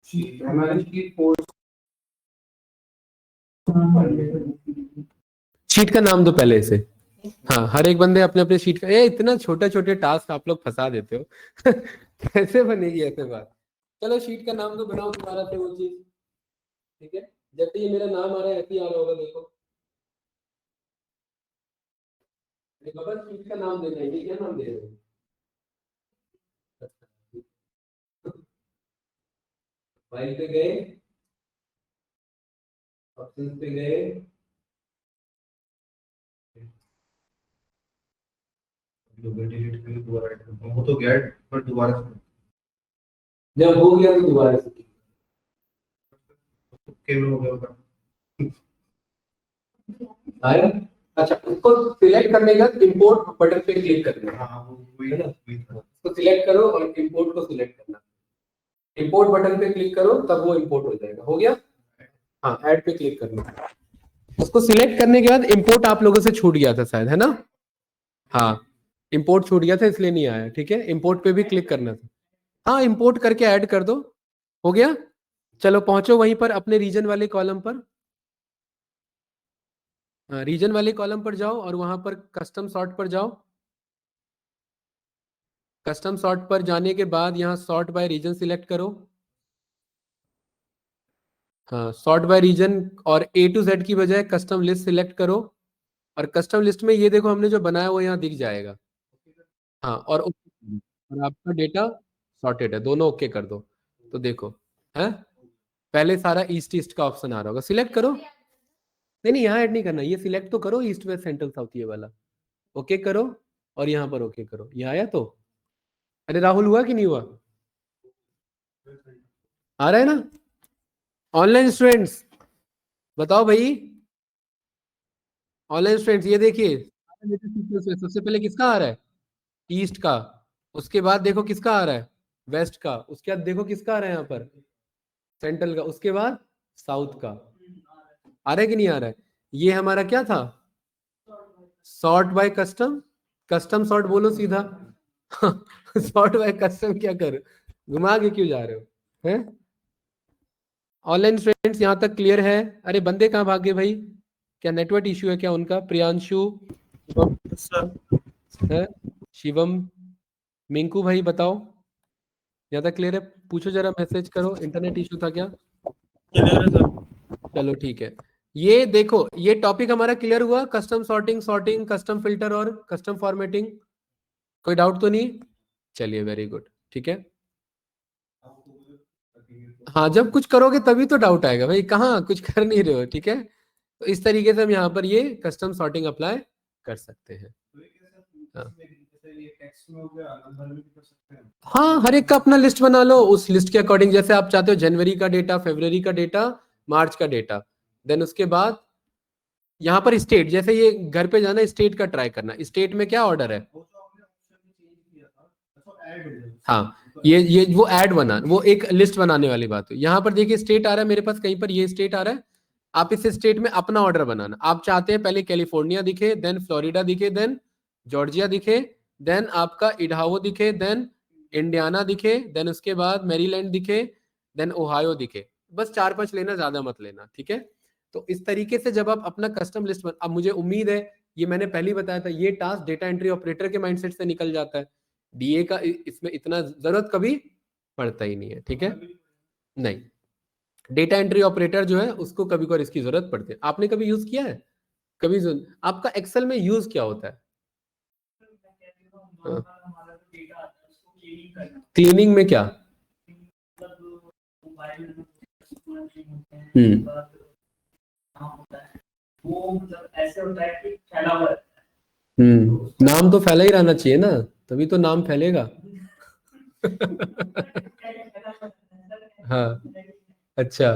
S4: शीट हमारी शीट पोस्ट
S1: शीट का नाम दो पहले इसे, हाँ हर एक बंदे अपने अपने शीट का, ये इतना छोटे छोटे टास्क आप लोग फंसा देते हो कैसे बनेगी ऐसे बात, चलो शीट का नाम तो बनाओ दोबारा से वो चीज, ठीक है, जैसे ये मेरा नाम आ रहा है ऐसे ही आ रहा होगा, देखो बस शीट का नाम देना है, ये क्या नाम दे रहे हो, फाइल पे गए, ऑप्शंस पे गए,
S4: डिलीट करके दोबारा ऐड करता हूँ, वो तो गया पर दोबारा से
S1: जब हो गया तो दोबारा से
S4: केवल हो गया होगा।
S1: आया, अच्छा उसको सिलेक्ट करने के बाद इंपोर्ट बटन पे क्लिक करना है,
S4: हाँ वही
S1: है ना?
S4: वही था।
S1: उसको सिलेक्ट करो और इंपोर्ट को सिलेक्ट करना, इंपोर्ट बटन पे क्लिक करो तब वो इंपोर्ट हो जाएगा, हो गया, हाँ ऐड पे क्लिक करना, उसको सिलेक्ट करने के बाद इंपोर्ट आप लोगों से छूट गया था शायद, है ना, हाँ इंपोर्ट छूट गया था इसलिए नहीं आया, ठीक है, इंपोर्ट पे भी क्लिक करना था, हाँ इंपोर्ट करके ऐड कर दो, हो गया, चलो पहुंचो वहीं पर अपने रीजन वाले कॉलम पर, रीजन वाले कॉलम पर जाओ और वहां पर कस्टम सॉर्ट पर जाओ, कस्टम सॉर्ट पर जाने के बाद यहाँ सॉर्ट बाय रीजन सिलेक्ट करो, हाँ सॉर्ट बाय रीजन, और A to Z की बजाय कस्टम लिस्ट सिलेक्ट करो, और कस्टम लिस्ट में ये देखो हमने जो बनाया वो यहाँ दिख जाएगा, हाँ और आपका डेटा सॉर्टेड है, दोनों ओके कर दो, तो देखो है, पहले सारा ईस्ट ईस्ट का ऑप्शन आ रहा होगा, सिलेक्ट करो, नहीं यहाँ ऐड नहीं करना, ये सिलेक्ट तो करो ईस्ट वेस्ट सेंट्रल साउथ ये वाला, ओके करो, और यहाँ पर ओके करो, ये आया तो, अरे राहुल हुआ कि नहीं हुआ, आ रहा है ना, ऑनलाइन स्टूडेंट्स बताओ भाई, ऑनलाइन स्टूडेंट्स ये देखिए, सबसे पहले किसका आ रहा है, ईस्ट का, उसके बाद देखो किसका आ रहा है, वेस्ट का, उसके बाद देखो किसका आ रहा है यहाँ पर, सेंट्रल का, उसके बाद साउथ का, आ रहा है कि नहीं आ रहा है, ये हमारा क्या था, sort by custom, custom sort बोलो सीधा सॉर्ट बाय कस्टम क्या कर, घुमा के क्यों जा रहे हो, हैं ऑनलाइन स्टूडेंट्स यहाँ तक क्लियर है, अरे बंदे कहाँ भागे भाई, क्या नेटवर्क इश्यू है क्या उनका, प्रियांशु है, शिवम, मिंकू भाई बताओ, यहाँ तक क्लियर है, पूछो जरा, मैसेज करो, इंटरनेट इश्यू था क्या, चलो ठीक है, ये देखो ये टॉपिक हमारा क्लियर हुआ, custom sorting, sorting, custom filter और कस्टम फॉर्मेटिंग, कोई डाउट तो नहीं, चलिए वेरी गुड, ठीक है, हाँ जब कुछ करोगे तभी तो डाउट आएगा भाई, कहाँ कुछ कर नहीं रहे हो, ठीक है, तो इस तरीके से हम यहाँ पर ये कस्टम सॉर्टिंग अप्लाई कर सकते हैं, हाँ।
S4: ये टेक्स्ट में हो गया, नंबर में भी कर सकते हैं।
S1: हाँ, हर एक का अपना लिस्ट बना लो, उस लिस्ट के अकॉर्डिंग जैसे आप चाहते हो, जनवरी का डेटा, फरवरी का डेटा, मार्च का डेटा, देन उसके बाद यहाँ पर स्टेट, जैसे ये घर पे जाना, स्टेट का ट्राई करना, स्टेट में क्या ऑर्डर है।
S4: वो जो आपने ऑप्शन चेंज किया था, अच्छा ऐड हो गया।
S1: हाँ, ये वो ऐड बना, वो एक लिस्ट बनाने वाली बात है। यहाँ पर देखिए स्टेट आ रहा है मेरे पास, कहीं पर ये स्टेट आ रहा है, आप इस स्टेट में अपना ऑर्डर बनाना। आप चाहते हैं पहले कैलिफोर्निया दिखे, देन फ्लोरिडा दिखे, देन जॉर्जिया दिखे, देन आपका इडाहो दिखे, देन इंडियाना दिखे, देन उसके बाद मैरीलैंड दिखे, देन ओहायो दिखे। बस 4-5 लेना, ज्यादा मत लेना, ठीक है। तो इस तरीके से जब आप अपना कस्टम लिस्ट अब मुझे उम्मीद है, ये मैंने पहले ही बताया था, ये टास्क डेटा एंट्री ऑपरेटर के माइंडसेट से निकल जाता है, डीए का इसमें इतना जरूरत कभी पड़ता ही नहीं है, ठीक है। नहीं, डेटा एंट्री ऑपरेटर जो है उसको कभी कभार इसकी जरूरत पड़ती है। आपने कभी यूज किया है? कभी आपका एक्सेल में यूज क्या होता है? क्लीनिंग में क्या? नाम तो फैला ही रहना चाहिए ना, तभी तो नाम फैलेगा। हाँ, अच्छा,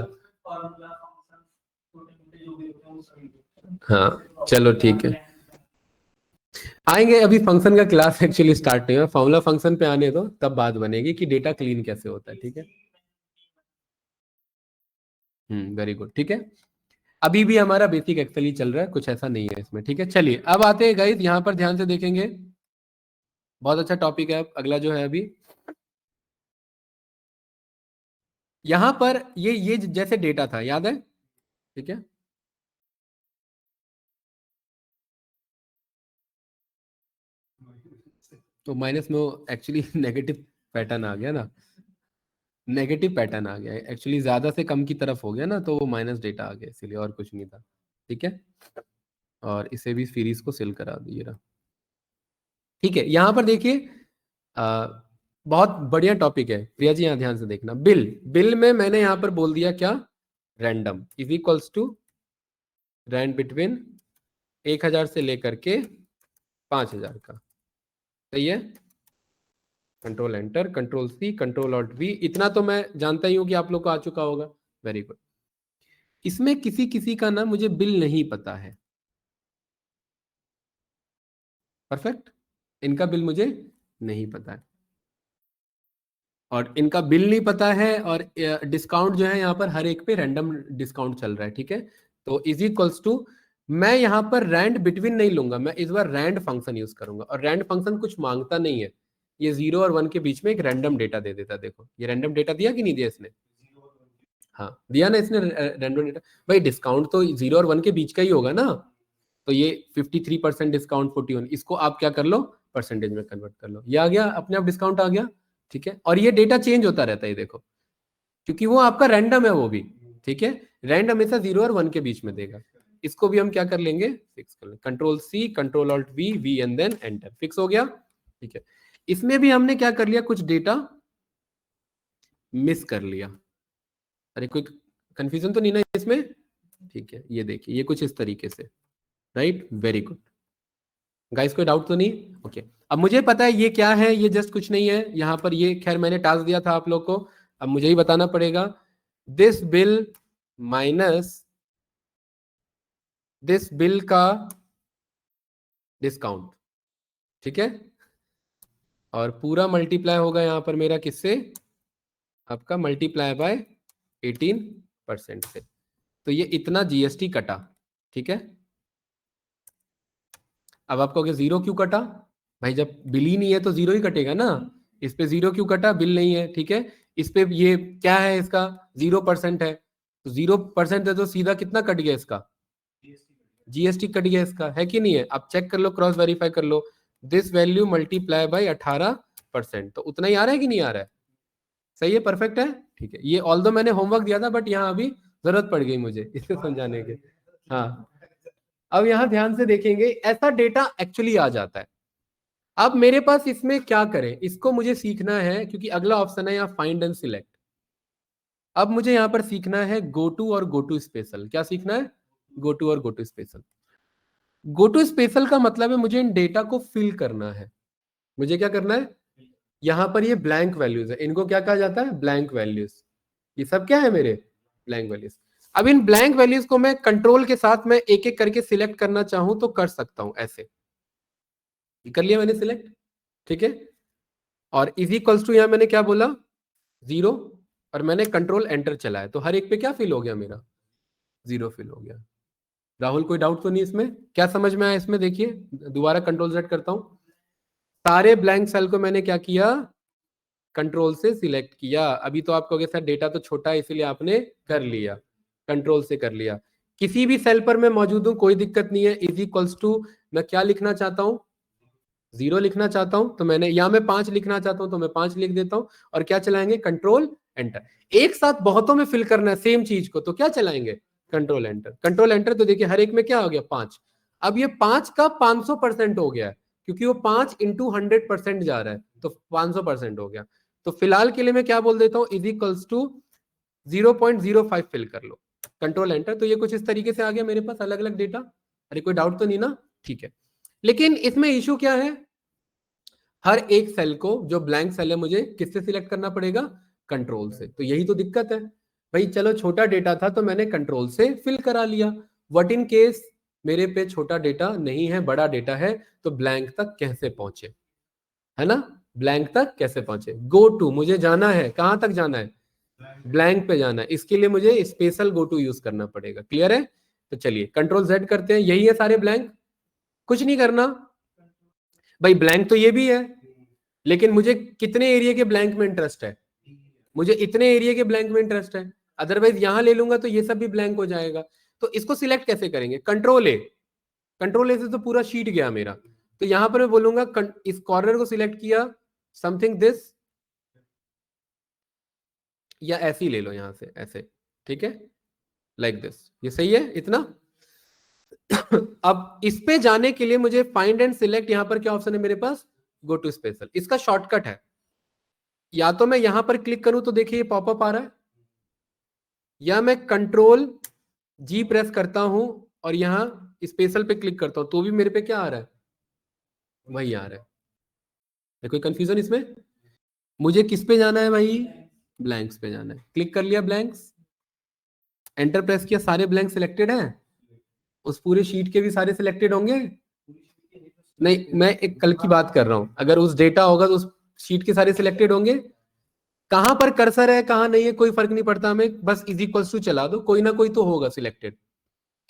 S1: हाँ, चलो ठीक है, आएंगे। अभी फंक्शन का क्लास एक्चुअली स्टार्ट नहीं हुआ, फॉर्मूला फंक्शन पे आने दो, तब बात बनेगी कि डेटा क्लीन कैसे होता है, ठीक है। वेरी गुड, ठीक है। अभी भी हमारा बेसिक एक्सेल ही चल रहा है, कुछ ऐसा नहीं है इसमें, ठीक है। चलिए अब आते हैं गाइस, यहाँ पर ध्यान से देखेंगे, बहुत अच्छा टॉपिक है। अगला जो है अभी यहाँ पर ये जैसे डेटा था, याद है, ठीक है। तो माइनस में एक्चुअली नेगेटिव पैटर्न आ गया ना, नेगेटिव पैटर्न आ गया एक्चुअली, ज्यादा से कम की तरफ हो गया ना, तो वो माइनस डेटा आ गया, इसीलिए, और कुछ नहीं था, ठीक है। और इसे भी सीरीज को सेल करा दिए रहा, ठीक है। यहां पर देखिए बहुत बढ़िया टॉपिक है प्रिया जी, यहां ध्यान से देखना। बिल में मैंने यहां पर बोल दिया क्या, random is equals to rand between 1000 से लेकर के 5000 का, सही है। Control enter, control C, control alt V, इतना तो मैं जानता ही हूं कि आप लोग को आ चुका होगा, वेरी गुड। इसमें किसी किसी का ना मुझे बिल नहीं पता है, परफेक्ट, इनका बिल मुझे नहीं पता है, और इनका बिल नहीं पता है, और डिस्काउंट जो है यहाँ पर हर एक पे रैंडम डिस्काउंट चल रहा है, ठीक है। तो इज इक्वल्स टू, मैं यहाँ पर रैंड बिटवीन नहीं लूंगा, मैं इस बार रैंड फंक्शन यूज करूंगा, और रैंड फंक्शन कुछ मांगता नहीं है, ये 0 और 1 के बीच में एक रैंडम डेटा दे देता है। देखो ये रैंडम डेटा दिया कि नहीं दिया इसने, हाँ दिया ना इसने रैंडम डेटा। भाई डिस्काउंट तो 0 और 1 के बीच का ही होगा ना, तो ये 53% डिस्काउंट 41, इसको आप क्या कर लो, परसेंटेज में कन्वर्ट कर लो, ये आ गया, अपने आप डिस्काउंट आ गया, ठीक है। और ये डेटा चेंज होता रहता है, देखो, क्योंकि वो आपका रैंडम है वो भी, ठीक है। रैंड हमेशा 0 और 1 के बीच में देगा। इसको भी हम क्या कर लेंगे, फिक्स कर लेंगे, control C, control alt V, V and then enter, fix हो गया, ठीक है। इसमें भी हमने क्या कर लिया, कुछ डेटा मिस कर लिया, अरे कोई कंफ्यूजन तो नहीं ना इसमें, ठीक है। ये देखिए ये कुछ इस तरीके से, राइट, वेरी गुड गाइस, कोई डाउट तो नहीं, ओके। अब मुझे पता है ये क्या है, ये जस्ट कुछ नहीं है, यहाँ पर ये खैर मैंने टास्क दिया था आप लोग को, अब मुझे ही बताना पड़ेगा, this bill minus this bill का डिस्काउंट, ठीक है, और पूरा मल्टीप्लाई होगा यहाँ पर मेरा किससे, आपका मल्टीप्लाई बाय 18% से, तो ये इतना जीएसटी कटा, ठीक है। अब आप कहोगे 0 क्यों कटा, भाई जब बिल ही नहीं है तो 0 ही कटेगा ना, इस पे 0 क्यों कटा, बिल नहीं है, ठीक है। इस पे ये क्या है, इसका 0% है, तो 0% है तो सीधा कितना कट गया इसका, जीएसटी कट गया इसका, है कि नहीं है। आप चेक कर लो, क्रॉस वेरीफाई कर लो, दिस वैल्यू मल्टीप्लाई बाय 18%, तो उतना ही आ रहा है कि नहीं आ रहा है, सही है, परफेक्ट है, ठीक है। ये ऑल दो मैंने होमवर्क दिया था, बट यहाँ अभी जरूरत पड़ गई मुझे इसे समझाने के, हाँ। अब यहां ध्यान से देखेंगे, ऐसा डेटा एक्चुअली आ जाता है। अब मेरे पास इसमें क्या करें, इसको मुझे सीखना है, क्योंकि अगला ऑप्शन है यहाँ फाइंड एंड सिलेक्ट। अब मुझे यहां पर सीखना है गो टू और गो टू स्पेशल, क्या सीखना है, गो टू और go to special. Go to special का मतलब है मुझे इन डेटा को फिल करना है, मुझे क्या करना है, यहां पर ये ब्लैंक वैल्यूज है, इनको क्या कहा जाता है, ब्लैंक वैल्यूज। ये सब क्या है मेरे, ब्लैंक वैल्यूज। अब इन ब्लैंक वैल्यूज को मैं कंट्रोल के साथ मैं एक एक करके सिलेक्ट करना चाहूं तो कर सकता हूं, ऐसे कर लिया मैंने सिलेक्ट, ठीक है। और इज इक्वल्स टू, यहां मैंने क्या बोला, 0, और मैंने कंट्रोल एंटर चलाया तो हर एक पे क्या फिल हो गया मेरा, 0 फिल हो गया। राहुल कोई डाउट तो नहीं इसमें, क्या समझ में आया इसमें, देखिए दोबारा कंट्रोल Z करता हूं, सारे ब्लैंक सेल को मैंने क्या किया, कंट्रोल से सिलेक्ट किया। अभी तो आप कहोगे सर डेटा तो छोटा है इसीलिए आपने कर लिया, कंट्रोल से कर लिया। किसी भी सेल पर मैं मौजूद हूं कोई दिक्कत नहीं है, इज इक्वल्स टू मैं क्या लिखना चाहता हूं, 0 लिखना चाहता हूं तो मैंने, या मैं 5 लिखना चाहता हूं तो मैं 5 लिख देता हूं, और क्या चलाएंगे, कंट्रोल एंटर। एक साथ बहुतों में फिल करना है सेम चीज को तो क्या चलाएंगे, कंट्रोल एंटर। कंट्रोल एंटर तो देखिए हर एक में क्या हो गया, 5। अब ये 5 का 500% हो गया है, क्योंकि वो 5 इंटू 100% जा रहा है तो 500% हो गया। तो फिलहाल के लिए मैं क्या बोल देता हूं, इज इक्वल्स टू 0.05 फिल कर लो, कंट्रोल एंटर। तो ये कुछ इस तरीके से आ गया मेरे पास अलग अलग डेटा। अरे कोई डाउट तो नहीं ना, ठीक है। लेकिन इसमें इशू क्या है, हर एक सेल को जो ब्लैंक सेल है मुझे किससे सिलेक्ट करना पड़ेगा, कंट्रोल से। तो यही तो दिक्कत है भाई, चलो छोटा डेटा था तो मैंने कंट्रोल से फिल करा लिया, व्हाट इन केस मेरे पे छोटा डेटा नहीं है, बड़ा डेटा है, तो ब्लैंक तक कैसे पहुंचे, है ना, ब्लैंक तक कैसे पहुंचे। गो टू, मुझे जाना है, कहां तक जाना है, ब्लैंक पे जाना है, इसके लिए मुझे स्पेशल गो टू यूज करना पड़ेगा। क्लियर है, तो चलिए कंट्रोल Z करते हैं, यही है सारे ब्लैंक, कुछ नहीं करना भाई। ब्लैंक तो ये भी है, लेकिन मुझे कितने एरिया के ब्लैंक में इंटरेस्ट है, मुझे इतने एरिया के ब्लैंक में इंटरेस्ट है, अदरवाइज यहां ले लूंगा तो ये सब भी ब्लैंक हो जाएगा। तो इसको सिलेक्ट कैसे करेंगे, कंट्रोल ए, कंट्रोल ए से तो पूरा शीट गया मेरा। तो यहां पर मैं बोलूंगा इस कॉर्नर को सिलेक्ट किया, समथिंग दिस, या ऐसे ही ले लो यहां से, ऐसे, ठीक है, लाइक दिस, ये सही है इतना। अब इस पे जाने के लिए मुझे फाइंड एंड सिलेक्ट, यहां पर क्या ऑप्शन है मेरे पास, गो टू स्पेशल। इसका शॉर्टकट है, या तो मैं यहां पर क्लिक करूं तो देखिए ये पॉपअप आ रहा है, या मैं कंट्रोल G प्रेस करता हूं और यहां स्पेशल पे क्लिक करता हूं तो भी मेरे पे क्या आ रहा है, वही आ रहा है। कोई कंफ्यूजन इसमें, मुझे किस पे जाना है भाई, ब्लैंक्स पे जाना है। क्लिक कर लिया ब्लैंक्स, एंटर प्रेस किया, सारे ब्लैंक सिलेक्टेड है, उस पूरे शीट के भी सारे सिलेक्टेड होंगे, नहीं मैं एक कल की बात कर रहा हूं, अगर उस डेटा होगा तो उस शीट के सारे सिलेक्टेड होंगे। कहां पर कर्सर है कहां नहीं है कोई फर्क नहीं पड़ता हमें, बस इज इक्वल्स टू चला दो, कोई ना कोई तो होगा सिलेक्टेड।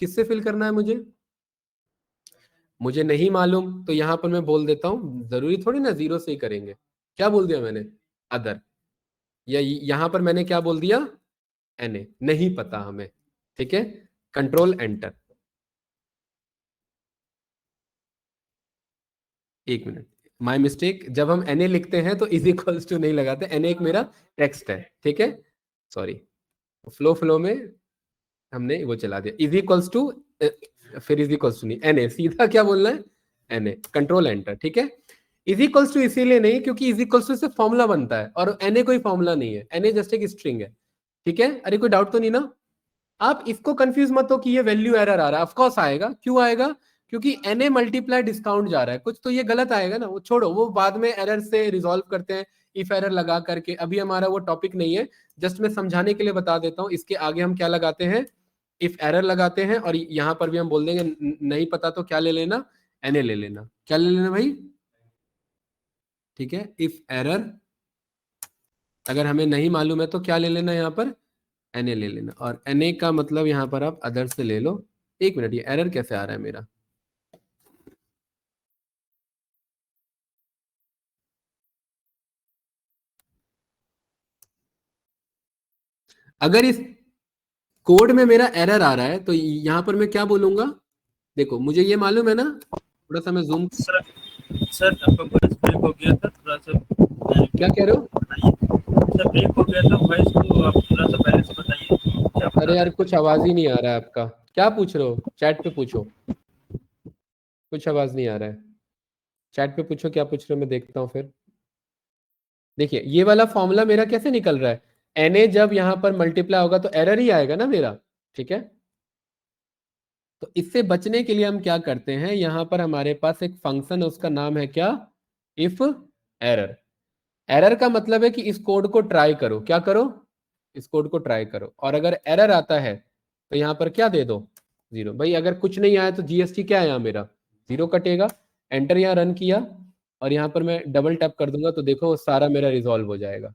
S1: किससे फिल करना है मुझे नहीं मालूम, तो यहां पर मैं बोल देता हूं, जरूरी थोड़ी ना 0 से ही करेंगे, क्या बोल दिया मैंने, अदर, या यहां पर मैंने क्या बोल दिया, NA, नहीं पता हमें, ठीक है, कंट्रोल एंटर। एक मिनट, माय मिस्टेक, जब हम NA लिखते हैं तो इज इक्वल्स टू नहीं लगाते, NA एक मेरा टेक्स्ट है, ठीक है, सॉरी, फ्लो में हमने वो चला दिया, इज इक्वल्स टू, फिर इज इक्वल्स टू नहीं, NA सीधा क्या बोलना है, NA, कंट्रोल एंटर, ठीक है। इज इक्वल्स टू इसीलिए नहीं क्योंकि इज इक्वल्स टू से फॉर्मूला बनता है और NA कोई फॉर्मूला नहीं है, NA जस्ट एक स्ट्रिंग है, ठीक है। अरे कोई डाउट तो नहीं ना, आप इसको कंफ्यूज मत हो कि ये वैल्यू एरर आ रहा है, ऑफकोर्स आएगा, क्यों आएगा, क्योंकि NA मल्टीप्लाई डिस्काउंट जा रहा है, कुछ तो ये गलत आएगा ना, वो छोड़ो, वो बाद में एरर से रिजॉल्व करते हैं, इफ एरर लगा करके, अभी हमारा वो टॉपिक नहीं है, जस्ट मैं समझाने के लिए बता देता हूँ। इसके आगे हम क्या लगाते हैं, इफ एरर लगाते हैं, और यहां पर भी हम बोल देंगे नहीं पता तो क्या ले लेना, NA ले लेना, क्या ले लेना भाई, ठीक है। इफ एरर, अगर हमें नहीं मालूम है तो क्या ले लेना, यहाँ पर NA ले लेना, और NA का मतलब यहाँ पर आप अदर से ले लो। एक मिनट, ये एरर कैसे आ रहा है मेरा, अगर इस कोड में मेरा एरर आ रहा है तो यहाँ पर मैं क्या बोलूंगा, देखो मुझे ये मालूम है ना, थोड़ा सा मैं जूम,
S3: सर आपका वॉइस ब्रेक हो गया था थोड़ा सा,
S1: क्या कह रहे हो,
S3: सर ब्रेक हो गया था वॉइस, तो आप थोड़ा सा पहले से बताइए।
S1: अरे यार कुछ आवाज ही नहीं आ रहा है आपका, क्या पूछ रहे हो, चैट पे पूछो, कुछ आवाज नहीं आ रहा है, चैट पे पूछो क्या पूछ रहे हो, मैं देखता हूँ फिर। देखिए ये वाला फॉर्मूला मेरा कैसे निकल रहा है, NA जब यहाँ पर मल्टीप्लाई होगा तो एरर ही आएगा ना मेरा, ठीक है। तो इससे बचने के लिए हम क्या करते हैं, यहाँ पर हमारे पास एक फंक्शन है, उसका नाम है क्या, इफ एरर, एरर का मतलब है कि इस कोड को ट्राई करो, क्या करो, इस कोड को ट्राई करो, और अगर एरर आता है तो यहाँ पर क्या दे दो, 0। भाई अगर कुछ नहीं आया तो जीएसटी क्या है यहाँ मेरा, 0 कटेगा। एंटर यहाँ रन किया और यहाँ पर मैं डबल टैप कर दूंगा तो देखो सारा मेरा रिजॉल्व हो जाएगा।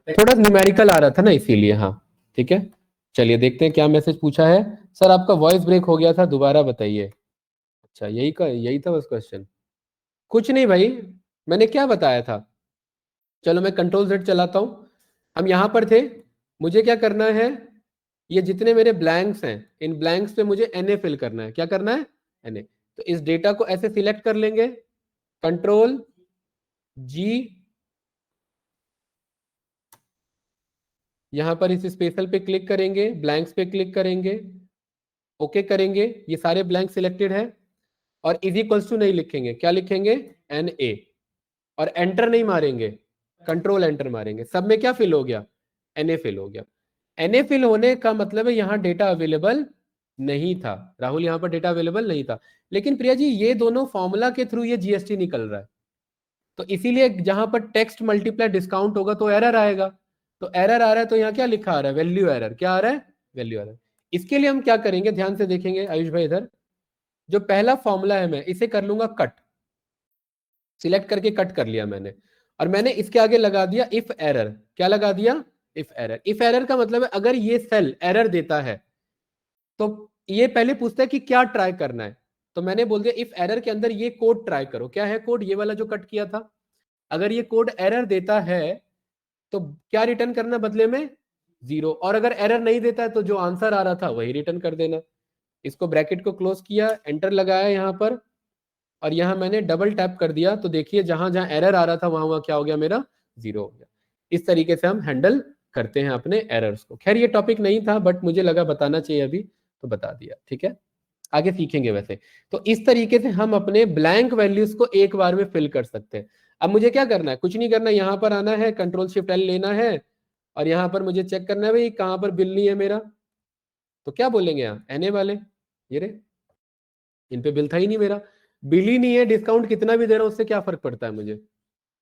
S1: थोड़ा न्यूमेरिकल आ रहा था ना इसीलिए, हाँ ठीक है। चलिए देखते हैं क्या मैसेज पूछा है। सर आपका वॉइस ब्रेक हो गया था, दोबारा बताइए। अच्छा यही था बस क्वेश्चन, कुछ नहीं भाई, मैंने क्या बताया था। चलो मैं कंट्रोल Z चलाता हूं। हम यहां पर थे, मुझे क्या करना है, ये जितने मेरे ब्लैंक्स हैं इन ब्लैंक्स पे मुझे NA फिल करना है। क्या करना है, NA। तो इस डेटा को ऐसे सिलेक्ट कर लेंगे, कंट्रोल G, यहां पर इस स्पेशल पे क्लिक करेंगे, ब्लैंक्स पे क्लिक करेंगे, ओके करेंगे, ये सारे ब्लैंक सिलेक्टेड है, और इज इक्वल्स टू नहीं लिखेंगे, क्या लिखेंगे, NA, और एंटर नहीं मारेंगे, कंट्रोल एंटर मारेंगे। सब में क्या फिल हो गया, NA फिल हो गया। NA फिल होने का मतलब है यहाँ डेटा अवेलेबल नहीं था। राहुल यहाँ पर डेटा अवेलेबल नहीं था, लेकिन प्रिया जी ये दोनों फॉर्मूला के थ्रू ये जीएसटी निकल रहा है, तो इसीलिए जहां पर टेक्स्ट मल्टीप्लाई डिस्काउंट होगा तो एरर आएगा। तो एरर आ रहा है तो यहाँ क्या लिखा आ रहा है, वैल्यू एरर। क्या आ रहा है, वैल्यू एरर। इसके लिए हम क्या करेंगे, ध्यान से देखेंगे आयुष भाई इधर, जो पहला फॉर्मूला है मैं इसे कर लूंगा कट, सिलेक्ट करके कट कर लिया मैंने, और मैंने इसके आगे लगा दिया इफ एरर। क्या लगा दिया, इफ एरर। इफ एरर का मतलब है अगर ये सेल एरर देता है तो ये पहले पूछता है कि क्या ट्राई करना है, तो मैंने बोल दिया इफ एरर के अंदर ये कोड ट्राई करो। क्या है कोड, ये वाला जो कट किया था। अगर ये कोड एरर देता है तो क्या रिटर्न करना बदले में, 0, और अगर एरर नहीं देता है तो जो आंसर आ रहा था वही रिटर्न कर देना। इसको ब्रैकेट को क्लोज किया, एंटर लगाया यहाँ पर, और यहाँ मैंने डबल टैप कर दिया, तो देखिए जहां जहां एरर आ रहा था वहां वहां क्या हो गया, मेरा 0 हो गया। इस तरीके से हम हैंडल करते हैं अपने एरर्स को। खैर ये टॉपिक नहीं था बट मुझे लगा बताना चाहिए अभी, तो बता दिया, ठीक है, आगे सीखेंगे वैसे। तो इस तरीके से हम अपने ब्लैंक वैल्यूज को एक बार में फिल कर सकते हैं। अब मुझे क्या करना है, कुछ नहीं करना, यहाँ पर आना है, कंट्रोल शिफ्ट एल लेना है, और यहाँ पर मुझे चेक करना है भाई कहाँ पर बिल नहीं है मेरा, तो क्या बोलेंगे यहाँ, NA वाले, ये रे, इन पे बिल था ही नहीं मेरा, बिल ही नहीं है, डिस्काउंट कितना भी दे रहा हूं उससे क्या फर्क पड़ता है मुझे,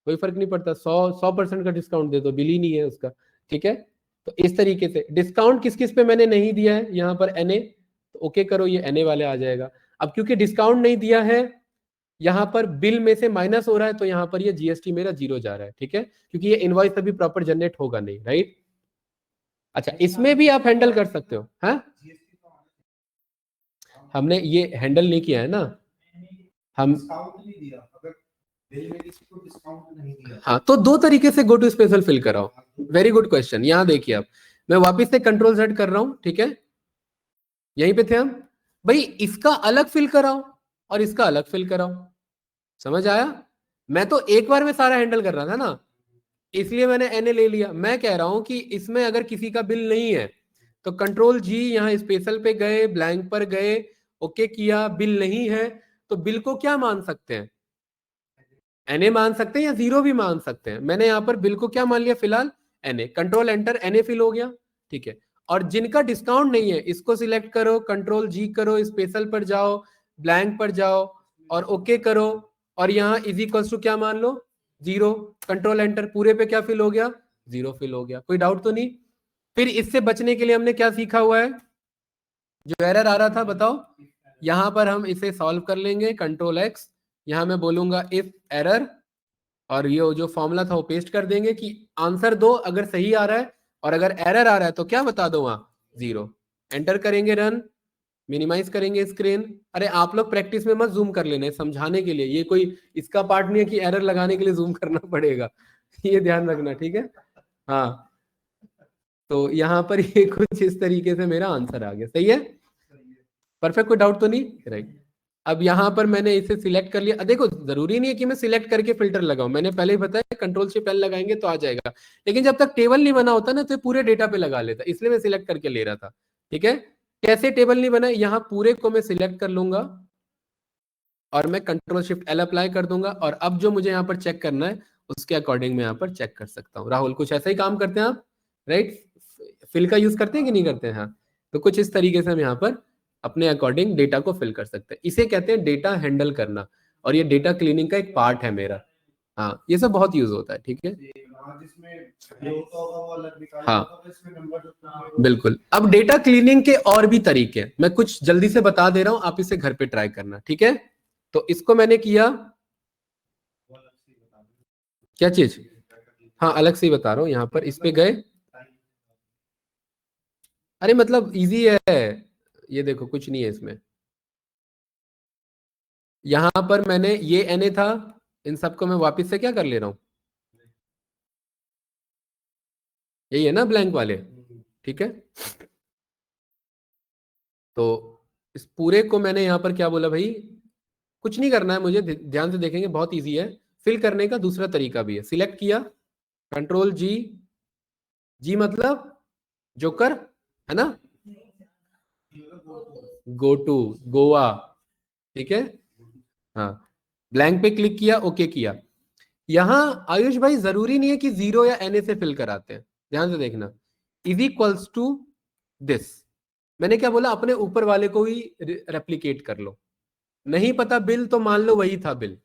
S1: कोई फर्क नहीं पड़ता, 100% का डिस्काउंट दे दो, बिल ही नहीं है उसका, ठीक है। तो इस तरीके से डिस्काउंट किस किस पे मैंने नहीं दिया है, यहाँ पर NA, तो ओके करो, ये NA वाले आ जाएगा। अब क्योंकि डिस्काउंट नहीं दिया है, यहाँ पर बिल में से माइनस हो रहा है, तो यहाँ पर ये जीएसटी मेरा 0 जा रहा है, ठीक है, क्योंकि ये इनवॉइस अभी प्रॉपर जनरेट होगा नहीं, राइट। अच्छा इसमें भी आप हैंडल कर सकते हो, हाँ हमने ये हैंडल नहीं किया है ना, हम हाँ, तो दो तरीके से गो टू स्पेशल फिल कराओ। Very good question. यहाँ देखिए अब मैं वापस से कंट्रोल Z कर रहा हूं, ठीक है, यहीं पे थे हम भाई, इसका अलग फिल कराओ और इसका अलग फिल कराओ, समझ आया। मैं तो एक बार में सारा हैंडल कर रहा था ना, इसलिए मैंने NA ले लिया। मैं कह रहा हूं कि इसमें अगर किसी का बिल नहीं है तो कंट्रोल G, यहाँ स्पेशल पे गए, ब्लैंक पर गए, ओके किया, बिल नहीं है तो बिल को क्या मान सकते हैं, NA मान सकते हैं या 0 भी मान सकते हैं। मैंने यहाँ पर बिल को क्या मान लिया फिलहाल, NA, control enter, NA fill हो गया, ठीक है। और जिनका डिस्काउंट नहीं है इसको सिलेक्ट करो, कंट्रोल G करो, स्पेशल पर जाओ, ब्लैंक पर जाओ और ओके करो, और यहाँ इज इक्वल्स टू क्या मान लो, 0, कंट्रोल एंटर, पूरे पे क्या फिल हो गया, 0 फिल हो गया। कोई डाउट तो नहीं। फिर इससे बचने के लिए हमने क्या सीखा हुआ है, जो एरर आ रहा था बताओ, यहां पर हम इसे सॉल्व कर लेंगे, कंट्रोल X, यहां मैं बोलूंगा इफ एरर, और ये जो फॉर्मूला था वो पेस्ट कर देंगे कि आंसर दो अगर सही आ रहा है, और अगर एरर आ रहा है तो क्या बता दो वहां, 0। एंटर करेंगे, रन, मिनिमाइज करेंगे स्क्रीन। अरे आप लोग प्रैक्टिस में मत जूम कर लेना, समझाने के लिए, ये कोई इसका पार्ट नहीं है कि एरर लगाने के लिए जूम करना पड़ेगा, ये ध्यान रखना, ठीक है। हाँ तो यहाँ पर ये कुछ इस तरीके से मेरा आंसर आ गया, सही है, परफेक्ट, कोई डाउट तो नहीं, राइट। अब यहाँ पर मैंने इसे सिलेक्ट कर लिया। देखो जरूरी नहीं है कि मैं सिलेक्ट करके फिल्टर लगाऊं, मैंने पहले ही बताया कंट्रोल शिफ्ट एल लगाएंगे तो आ जाएगा, लेकिन जब तक टेबल नहीं बना होता ना तो पूरे डेटा पे लगा लेता, इसलिए मैं सिलेक्ट करके ले रहा था, ठीक है। कैसे टेबल नहीं बना, यहाँ पूरे को मैं सिलेक्ट कर लूंगा और मैं कंट्रोल शिफ्ट एल अप्लाई कर दूंगा, और अब जो मुझे यहाँ पर चेक करना है उसके अकॉर्डिंग मैं यहाँ पर चेक कर सकता हूँ। राहुल कुछ ऐसा ही काम करते हैं आप, राइट, फिल का यूज करते हैं कि नहीं करते हैं, हाँ, तो कुछ इस तरीके से हम यहाँ पर अपने अकॉर्डिंग डेटा को फिल कर सकते हैं। इसे कहते हैं डेटा हैंडल करना। और ये डेटा क्लीनिंग का एक पार्ट है मेरा। हाँ, ये सब बहुत यूज होता है, ठीक है। हाँ बिल्कुल। अब डेटा क्लीनिंग के और भी तरीके मैं कुछ जल्दी से बता दे रहा हूं, आप इसे घर पे ट्राई करना, ठीक है। तो इसको मैंने किया, क्या चीज, हाँ अलग से ही बता रहा हूं। यहाँ पर इस पे गए, अरे मतलब इजी है, ये देखो कुछ नहीं है इसमें। यहां पर मैंने ये NA था, इन सबको मैं वापस से क्या कर ले रहा हूं, यही है ना ब्लैंक वाले, ठीक है। तो इस पूरे को मैंने यहां पर क्या बोला भाई, कुछ नहीं करना है मुझे, ध्यान से देखेंगे बहुत इजी है। फिल करने का दूसरा तरीका भी है, सिलेक्ट किया, कंट्रोल G, G मतलब जोकर है ना, गो टू, गोवा, ठीक है। हाँ, ब्लैंक पे क्लिक किया, ओके किया। यहां आयुष भाई जरूरी नहीं है कि 0 या NA से फिल कराते हैं, ध्यान से देखना। इज इक्वल्स टू दिस, मैंने क्या बोला, अपने ऊपर वाले को ही रेप्लिकेट कर लो। नहीं पता बिल तो मान लो वही था बिल,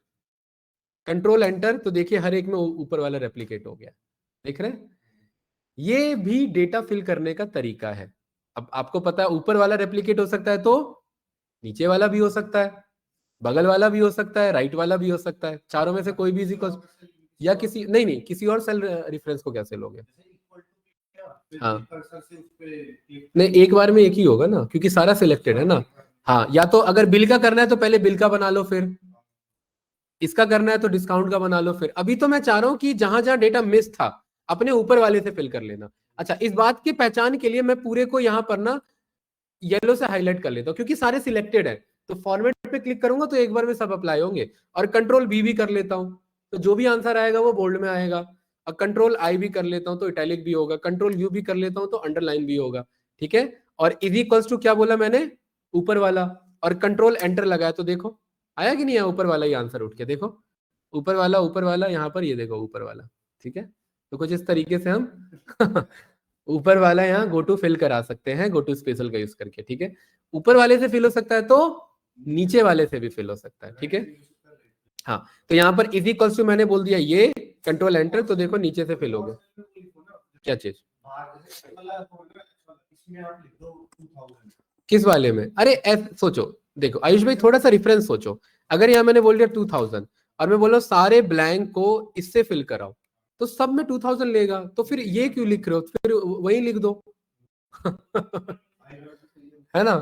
S1: कंट्रोल एंटर, तो देखिए हर एक में ऊपर वाला रेप्लिकेट हो गया, देख रहे हैं। ये भी डेटा फिल करने का तरीका है। अब आपको पता है ऊपर वाला रेप्लिकेट हो सकता है तो नीचे वाला भी हो सकता है, बगल वाला भी हो सकता है, राइट वाला भी हो सकता है, चारों में से कोई भी इक्वल, या किसी नहीं किसी और सेल रेफरेंस को कैसे लोगे। हाँ नहीं, एक बार में एक ही होगा ना, क्योंकि सारा सिलेक्टेड है ना। हाँ, या तो अगर बिल का करना है तो पहले बिल का बना लो, फिर इसका करना है तो डिस्काउंट का बना लो। फिर अभी तो मैं चाह रहा हूं कि जहां जहां डेटा मिस था अपने ऊपर वाले से फिल कर लेना। अच्छा, इस बात की पहचान के लिए मैं पूरे को यहां पर ना येलो से हाईलाइट कर लेता हूं, क्योंकि सारे सिलेक्टेड है। तो फॉर्मेट पे क्लिक करूंगा तो एक बार में सब अप्लाई होंगे, और कंट्रोल B भी कर लेता हूं तो जो भी आंसर आएगा वो बोल्ड में आएगा, और कंट्रोल I भी कर लेता हूं तो इटैलिक भी होगा, कंट्रोल U भी कर लेता हूं तो अंडरलाइन भी होगा, ठीक है। और इज इक्वल्स टू क्या बोला मैंने, ऊपर वाला, और कंट्रोल एंटर लगाया तो देखो आया कि नहीं आया, ऊपर वाला ही आंसर उठ के देखो, ऊपर वाला यहाँ पर, ये देखो ऊपर वाला, ठीक है। तो कुछ इस तरीके से हम ऊपर वाला यहाँ गो टू फिल करा सकते हैं, गो टू स्पेशल का यूज करके, ठीक है। ऊपर वाले से फिल हो सकता है तो नीचे वाले से भी फिल हो सकता है, ठीक है। हाँ, तो यहाँ पर इज इक्वल्स टू मैंने बोल दिया ये, कंट्रोल एंटर, तो देखो नीचे से फिल हो गया, क्या चीज, किस वाले में, अरे सोचो, देखो आयुष भाई थोड़ा सा रेफरेंस सोचो। अगर यहाँ मैंने बोल दिया 2000 और मैं बोला सारे ब्लैंक को इससे फिल कराओ, तो सब में 2000 लेगा, तो फिर ये क्यों लिख रहे हो, फिर वही लिख दो है ना,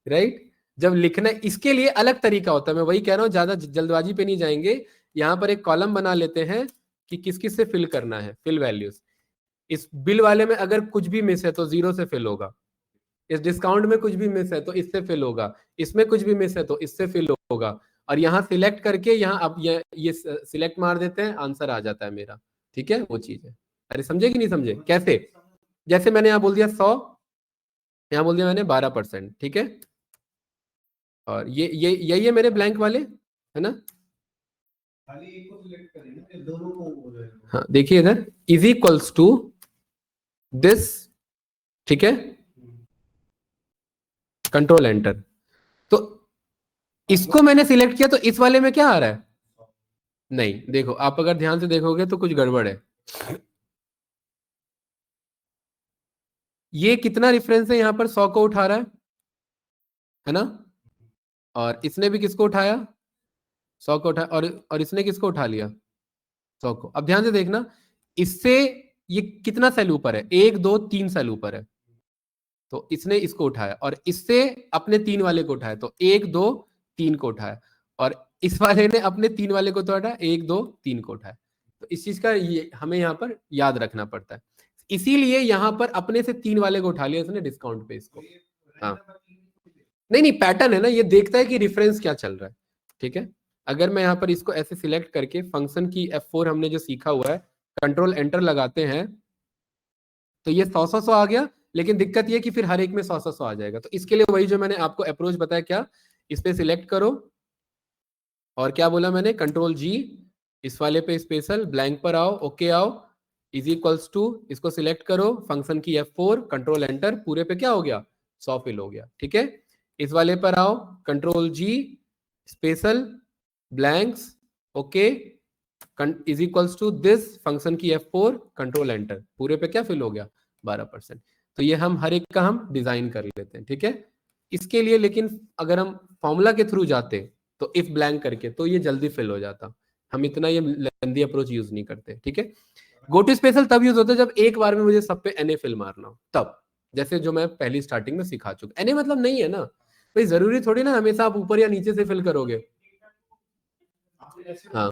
S1: राइट। जब लिखना है इसके लिए अलग तरीका होता है, मैं वही कह रहा हूँ, ज्यादा जल्दबाजी पे नहीं जाएंगे। यहाँ पर एक कॉलम बना लेते हैं कि किस किस से फिल करना है, फिल वैल्यूज। इस बिल वाले में अगर कुछ भी मिस है तो 0 से फिल होगा, इस डिस्काउंट में कुछ भी मिस है तो इससे फिल होगा, इसमें कुछ भी मिस है तो इससे फिल होगा। और यहाँ सिलेक्ट करके यहाँ अब ये सिलेक्ट मार देते हैं, आंसर आ जाता है मेरा, ठीक है। वो चीज है, अरे समझे कि नहीं समझे कैसे, जैसे मैंने यहाँ बोल दिया 100, यहाँ बोल दिया मैंने 12%, ठीक है। और ये यही है मेरे ब्लैंक वाले, है ना। हाँ देखिए इधर, इज इक्वल्स टू दिस, ठीक है, कंट्रोल एंटर। तो इसको मैंने सिलेक्ट किया तो इस वाले में क्या आ रहा है, नहीं देखो, आप अगर ध्यान से देखोगे तो कुछ गड़बड़ है। ये कितना रेफरेंस है यहाँ पर, 100 को उठा रहा है ना, और इसने भी किसको उठाया, 100 को उठाया, और इसने किसको उठा लिया, 100 को। अब ध्यान से देखना, इससे ये कितना सेल ऊपर है, 1 2 3 सेल ऊपर है, तो इसने इसको उठाया, और इससे अपने 3 वाले को उठाया, तो 1 2 3 को उठाया, और इस वाले ने अपने 3 वाले को तो उठाया, 1 2 3 को उठाया। तो इस चीज का ये हमें यहाँ पर याद रखना पड़ता है, इसीलिए यहाँ पर अपने से 3 वाले को उठा लिया इसने डिस्काउंट पे इसको। हाँ नहीं पैटर्न है ना, ये देखता है कि रेफरेंस क्या चल रहा है, ठीक है। अगर मैं यहाँ पर इसको ऐसे सिलेक्ट करके फंक्शन की F4 हमने जो सीखा हुआ है, कंट्रोल एंटर लगाते हैं, तो ये 100 आ गया। लेकिन दिक्कत ये कि फिर हर एक में 100 आ जाएगा, तो इसके लिए वही जो मैंने आपको अप्रोच बताया, क्या, इस पे सिलेक्ट करो, और क्या बोला मैंने, कंट्रोल G, इस वाले पे स्पेशल, ब्लैंक पर आओ, ओके आओ, इज इक्वल्स टू, इसको सिलेक्ट करो, फंक्शन की F4, कंट्रोल एंटर, पूरे पे क्या हो गया, 100 फिल हो गया, ठीक है। इस वाले पर आओ, control G, special, blanks okay is equals to this function की F4 कंट्रोल एंटर, पूरे पे क्या फिल हो गया 12%। तो ये हम हर एक का हम डिजाइन कर लेते हैं, ठीक है। इसके लिए लेकिन अगर हम फॉर्मूला के थ्रू जाते तो इफ ब्लैंक करके तो ये जल्दी फिल हो जाता, हम इतना ये लेंदी अप्रोच यूज नहीं करते, ठीक है। गो टू स्पेशल तब यूज होता है जब एक बार में मुझे सब पे NA फिल मारना हो, तब जैसे जो मैं पहली स्टार्टिंग में सिखा चुका। NA मतलब नहीं है ना भाई, जरूरी थोड़ी ना हमेशा आप ऊपर या नीचे से फिल करोगे। हाँ,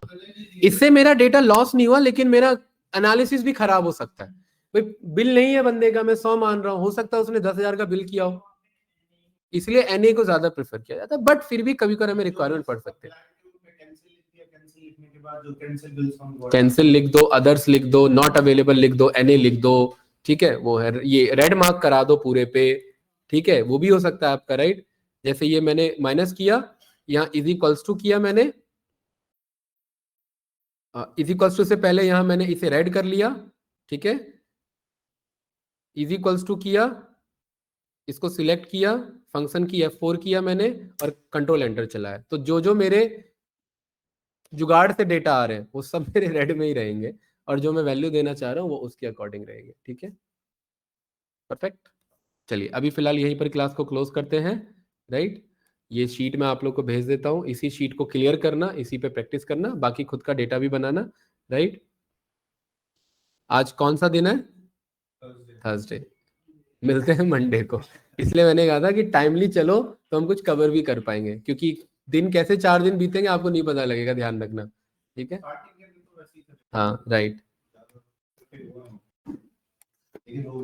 S1: इससे मेरा डेटा लॉस नहीं हुआ, लेकिन मेरा एनालिसिस भी खराब हो सकता है। भाई बिल नहीं है बंदे का, मैं 100 मान रहा हूँ, हो सकता है उसने 10,000 का बिल किया हो, इसलिए NA को ज्यादा प्रेफर किया जाता है। बट फिर भी कभी कभी हमें रिक्वायरमेंट पड़ सकते हैं, कैंसिल लिख दो, अदर्स लिख दो, नॉट अवेलेबल लिख दो, NA लिख दो, ठीक है। वो है ये रेड मार्क करा दो पूरे पे, ठीक है, वो भी हो सकता है आपका, राइट। जैसे ये मैंने माइनस किया, यहाँ इज इक्वल्स टू किया मैंने, इज इक्वल्स टू से पहले यहाँ मैंने इसे रेड कर लिया, ठीक है, इज इक्वल्स टू किया, इसको सिलेक्ट किया, फंक्शन की F4 किया मैंने और कंट्रोल एंटर चलाया। तो जो जो मेरे जुगाड़ से डेटा आ रहे हैं वो सब मेरे रेड में ही रहेंगे, और जो मैं वैल्यू देना चाह रहा हूँ वो उसके अकॉर्डिंग रहेंगे, ठीक है। परफेक्ट। चलिए अभी फिलहाल यहीं पर क्लास को क्लोज करते हैं, राइट। ये शीट मैं आप लोग को भेज देता हूँ, इसी शीट को क्लियर करना, इसी पे प्रैक्टिस करना, बाकी खुद का डेटा भी बनाना, राइट। आज कौन सा दिन है? थर्सडे। मिलते हैं मंडे को। इसलिए मैंने कहा था कि टाइमली चलो तो हम कुछ कवर भी कर पाएंगे, क्योंकि दिन कैसे 4 दिन बीतेंगे आपको नहीं पता लगेगा, ध्यान रखना, ठीक है। हाँ राइट।